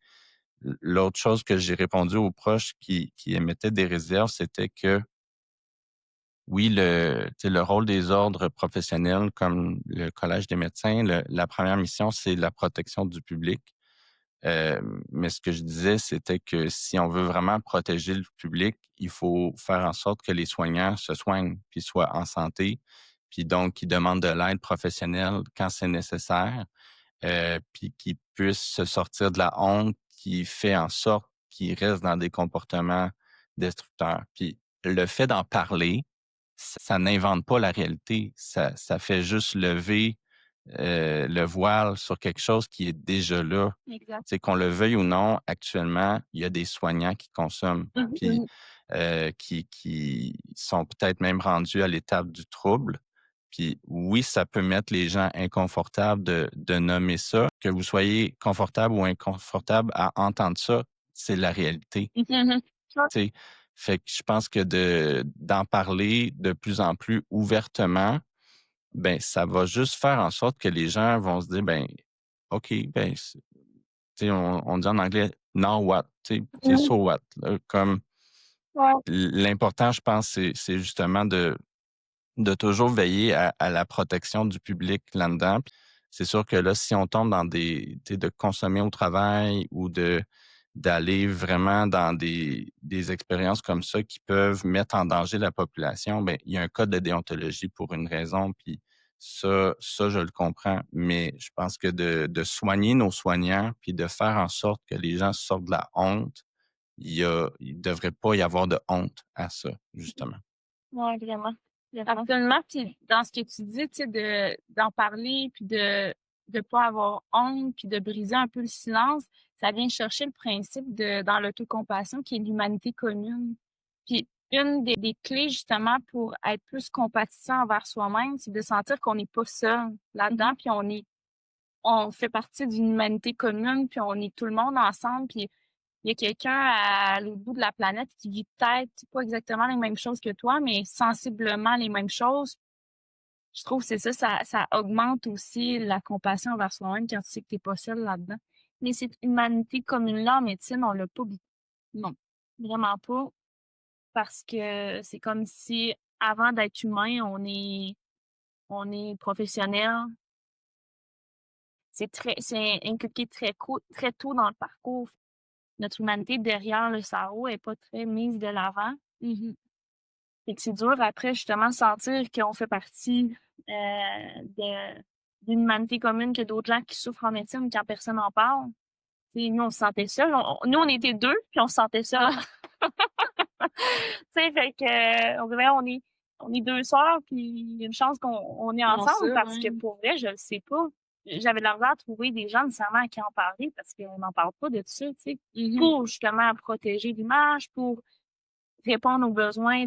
l'autre chose que j'ai répondu aux proches qui émettaient des réserves, c'était que oui, tu sais, le rôle des ordres professionnels comme le Collège des médecins, la première mission, c'est la protection du public. Mais ce que je disais, c'était que si on veut vraiment protéger le public, il faut faire en sorte que les soignants se soignent, puis soient en santé, puis donc qu'ils demandent de l'aide professionnelle quand c'est nécessaire, puis qu'ils puissent se sortir de la honte qui fait en sorte qu'ils restent dans des comportements destructeurs. Puis le fait d'en parler, ça n'invente pas la réalité, ça fait juste lever le voile sur quelque chose qui est déjà là. Exact. C'est qu'on le veuille ou non, actuellement, il y a des soignants qui consomment, puis qui sont peut-être même rendus à l'étape du trouble. Puis oui, ça peut mettre les gens inconfortables de nommer ça. Que vous soyez confortable ou inconfortable à entendre ça, c'est la réalité. Mhm. Tu sais. Fait que je pense que d'en parler de plus en plus ouvertement, ben ça va juste faire en sorte que les gens vont se dire, ben OK, ben tu sais, on dit en anglais now what, tu sais, Mhm. so what. Là, comme Ouais. l'important, je pense, c'est justement de toujours veiller à la protection du public là-dedans. Puis c'est sûr que là, si on tombe dans tu sais, de consommer au travail ou d'aller vraiment dans des expériences comme ça qui peuvent mettre en danger la population, ben il y a un code de déontologie pour une raison, puis ça, je le comprends. Mais je pense que de soigner nos soignants, puis de faire en sorte que les gens sortent de la honte, il devrait pas y avoir de honte à ça, justement. Ouais, vraiment. Absolument. Puis dans ce que tu dis, tu sais, d'en parler, puis de pas avoir honte, puis de briser un peu le silence, ça vient chercher le principe dans l'autocompassion qui est l'humanité commune. Puis une des clés, justement, pour être plus compatissant envers soi-même, c'est de sentir qu'on n'est pas seul là-dedans, puis on fait partie d'une humanité commune, puis on est tout le monde ensemble, puis il y a quelqu'un à l'autre bout de la planète qui vit peut-être pas exactement les mêmes choses que toi, mais sensiblement les mêmes choses. Je trouve que c'est ça augmente aussi la compassion envers soi-même quand tu sais que t'es pas seul là-dedans. Mais cette humanité commune-là en médecine, on l'a pas beaucoup. Non, vraiment pas. Parce que c'est comme si avant d'être humain, on est professionnel. C'est inculqué très tôt dans le parcours. Notre humanité derrière le cerveau est pas très mise de l'avant. Mhm. Et que c'est dur après justement de sentir qu'on fait partie d'une humanité commune que d'autres gens qui souffrent en médecine quand personne n'en parle. T'sais, nous, on se sentait seuls. Nous, on était deux, puis on se sentait seuls. Tu sais, fait que on dirait on est deux sœurs, puis il y a une chance qu'on est ensemble parce que pour vrai, je le sais pas. J'avais de la misère à trouver des gens nécessairement à qui en parler parce qu'on n'en parle pas de ça, tu sais, pour justement protéger l'image, pour répondre aux besoins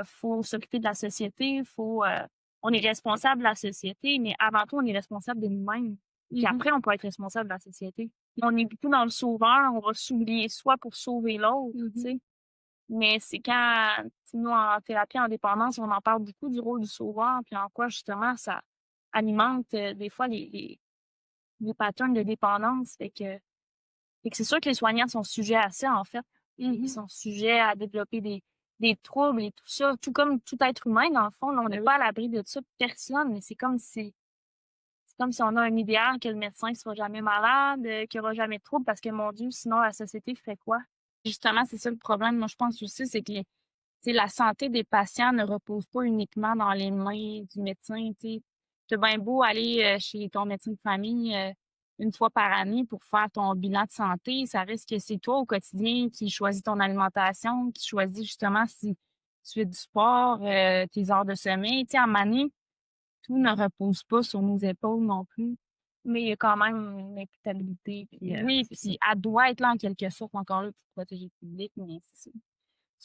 faut s'occuper de la société, on est responsable de la société, mais avant tout, on est responsable de nous-mêmes. Puis après, on peut être responsable de la société. On est beaucoup dans le sauveur, on va s'oublier soi pour sauver l'autre, tu sais. Mais c'est quand, nous, en thérapie en dépendance, on en parle beaucoup du rôle du sauveur, puis en quoi, justement, ça alimente des fois les patterns de dépendance. Fait que c'est sûr que les soignants sont sujets à ça, en fait. Ils sont sujets à développer des troubles et tout ça. Tout comme tout être humain, dans le fond, là, on n'est pas à l'abri de ça, personne, mais c'est comme si on a un idéal que le médecin ne sera jamais malade, qu'il n'y aura jamais de trouble, parce que, mon Dieu, sinon, la société ferait quoi? Justement, c'est ça le problème. Moi, je pense aussi, c'est que la santé des patients ne repose pas uniquement dans les mains du médecin. Tu as bien beau aller chez ton médecin de famille une fois par année pour faire ton bilan de santé, ça reste que c'est toi au quotidien qui choisis ton alimentation, qui choisis justement si tu fais du sport, tes heures de sommeil. Tu sais, à un moment donné, tout ne repose pas sur nos épaules non plus. Mais il y a quand même une imputabilité. Puis, oui, puis elle doit être là en quelque sorte encore là pour protéger le public, mais c'est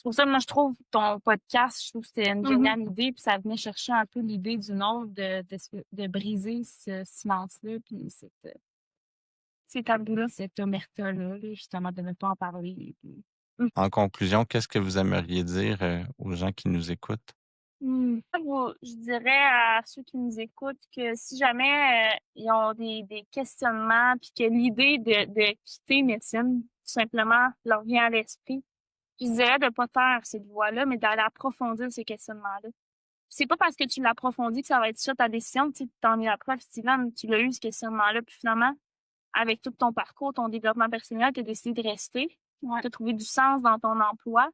pour ça que moi, je trouve ton podcast, je trouve que c'était une géniale idée, puis ça venait chercher un peu l'idée du nôtre de briser ce silence-là, puis ces tabous-là, cette omerta-là, là, justement, de ne pas en parler. Puis... En conclusion, qu'est-ce que vous aimeriez dire aux gens qui nous écoutent? Je dirais à ceux qui nous écoutent que si jamais ils ont des questionnements, puis que l'idée de quitter médecine, tout simplement, leur vient à l'esprit, je dirais de pas taire cette voie-là, mais d'aller approfondir ces questionnements-là. C'est pas parce que tu l'approfondis que ça va être ça ta décision. Tu t'en es la preuve, Steven, tu l'as eu ce questionnement-là, puis finalement, avec tout ton parcours, ton développement personnel, tu as décidé de rester. Ouais. Tu as trouvé du sens dans ton emploi.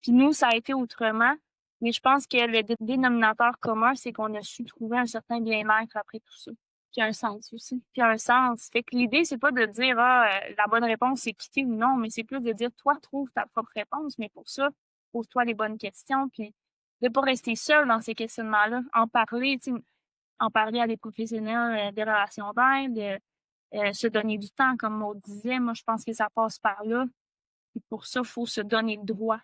Puis nous, ça a été autrement. Mais je pense que le dénominateur commun, c'est qu'on a su trouver un certain bien-être après tout ça. Puis un sens aussi. Puis un sens. Fait que l'idée, c'est pas de dire la bonne réponse, c'est quitter ou non, mais c'est plus de dire toi, trouve ta propre réponse. Mais pour ça, pose-toi les bonnes questions. Puis de pas rester seul dans ces questionnements-là. En parler à des professionnels des relations d'aide, se donner du temps, comme Maud disait. Moi, je pense que ça passe par là. Et pour ça, il faut se donner le droit.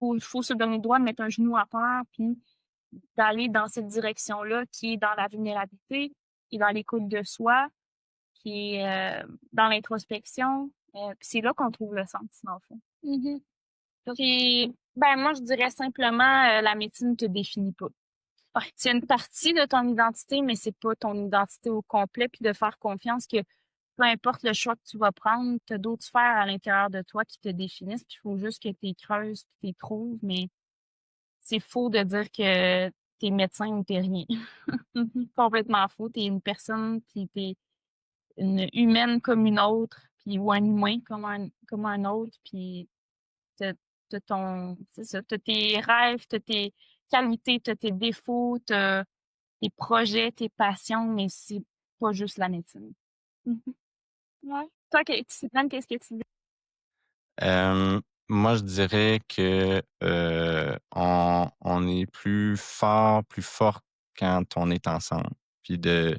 Il faut se donner le droit de mettre un genou à terre, puis d'aller dans cette direction-là, qui est dans la vulnérabilité, qui est dans l'écoute de soi, qui est dans l'introspection, Puis c'est là qu'on trouve le sens, dans le fond. Mhm. Puis, ben, moi, je dirais simplement, la médecine ne te définit pas. Ouais, c'est une partie de ton identité, mais c'est pas ton identité au complet. Puis de faire confiance que peu importe le choix que tu vas prendre, tu as d'autres sphères à l'intérieur de toi qui te définissent. Puis il faut juste que tu les creuses, puis tu les trouves. Mais c'est faux de dire que t'es médecin ou t'es rien. Complètement faux. T'es une personne, puis t'es une humaine comme une autre, puis ou un humain comme un autre, puis t'as, c'est ça, t'as tes rêves, t'as tes qualités, t'as tes défauts, t'as tes projets, tes passions, mais c'est pas juste la médecine. Mhm. Ouais. Toi, Sylvain, qu'est-ce que tu dis? Moi, je dirais que on est plus fort, plus fort quand on est ensemble. Puis de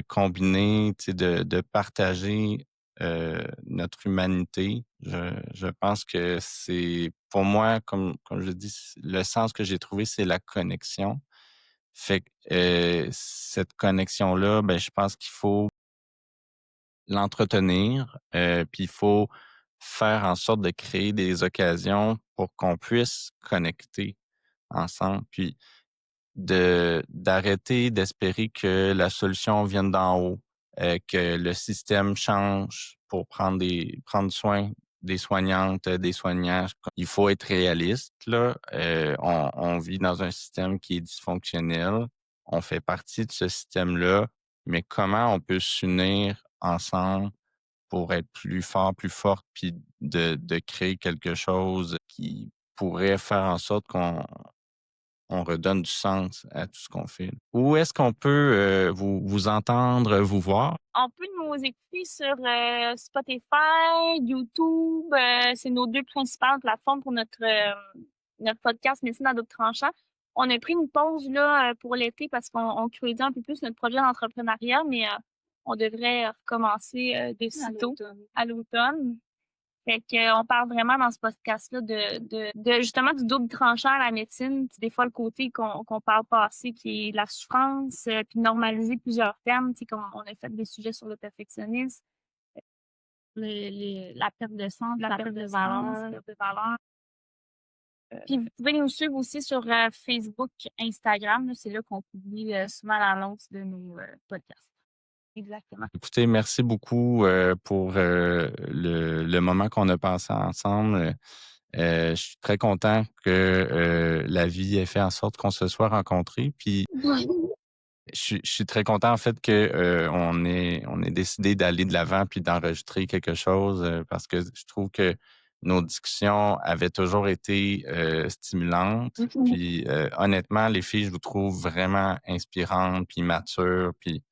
combiner, tu sais, de partager notre humanité. Je pense que c'est, pour moi, comme je dis, le sens que j'ai trouvé, c'est la connexion. Fait que cette connexion-là, ben, je pense qu'il faut l'entretenir, puis il faut faire en sorte de créer des occasions pour qu'on puisse connecter ensemble, puis d'arrêter d'espérer que la solution vienne d'en haut, que le système change pour prendre soin des soignantes, des soignants. Il faut être réaliste, là. On vit dans un système qui est dysfonctionnel. On fait partie de ce système-là, mais comment on peut s'unir ensemble pour être plus fort, plus forte, puis de créer quelque chose qui pourrait faire en sorte qu'on redonne du sens à tout ce qu'on fait. Où est-ce qu'on peut vous entendre, vous voir? On peut nous écouter sur Spotify, YouTube. C'est nos deux principales plateformes pour notre podcast Médecine à double tranchant. On a pris une pause là pour l'été parce qu'on creusait un peu plus notre projet d'entrepreneuriat, mais on devrait recommencer de sitôt à l'automne. Fait que, on parle vraiment dans ce podcast-là de justement du double tranchant à la médecine. Puis des fois, le côté qu'on parle pas assez, qui est la souffrance, puis normaliser plusieurs termes, tu sais, comme on a fait des sujets sur le perfectionnisme, la perte de sens, la perte de valeur. Puis vous pouvez nous suivre aussi sur Facebook, Instagram. Là, c'est là qu'on publie souvent l'annonce de nos podcasts. Exactement. Écoutez, merci beaucoup pour le moment qu'on a passé ensemble. Je suis très content que la vie ait fait en sorte qu'on se soit rencontrés. Puis je suis très content en fait que on ait décidé d'aller de l'avant puis d'enregistrer quelque chose parce que je trouve que nos discussions avaient toujours été stimulantes. Puis honnêtement, les filles, je vous trouve vraiment inspirantes puis matures. Puis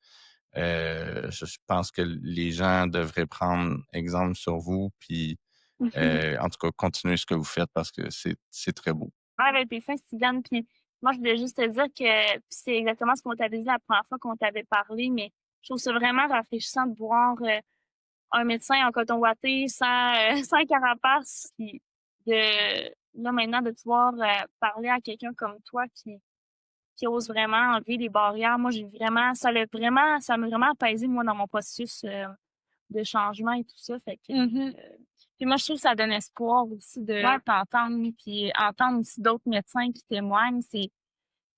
je pense que les gens devraient prendre exemple sur vous. Puis en tout cas, continuez ce que vous faites parce que c'est très beau. Ouais, ben, t'es fin, Sylviane. Puis moi, je voulais juste te dire que puis c'est exactement ce qu'on t'avait dit la première fois qu'on t'avait parlé, mais je trouve ça vraiment rafraîchissant de voir un médecin en coton ouaté, sans carapace, puis là maintenant de pouvoir parler à quelqu'un comme toi qui ose vraiment enlever les barrières. Moi, ça m'a vraiment apaisé, moi, dans mon processus de changement et tout ça. Fait que, puis moi, je trouve que ça donne espoir aussi de t'entendre, puis entendre aussi d'autres médecins qui témoignent.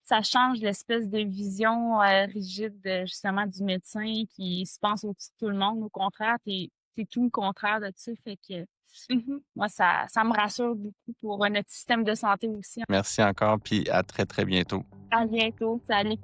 Ça change l'espèce de vision rigide, justement, du médecin qui se pense au-dessus de tout le monde. Au contraire, t'es tout le contraire de ça. Fait que moi, ça me rassure beaucoup pour notre système de santé aussi. Merci encore, puis à très, très bientôt. À bientôt. Salut.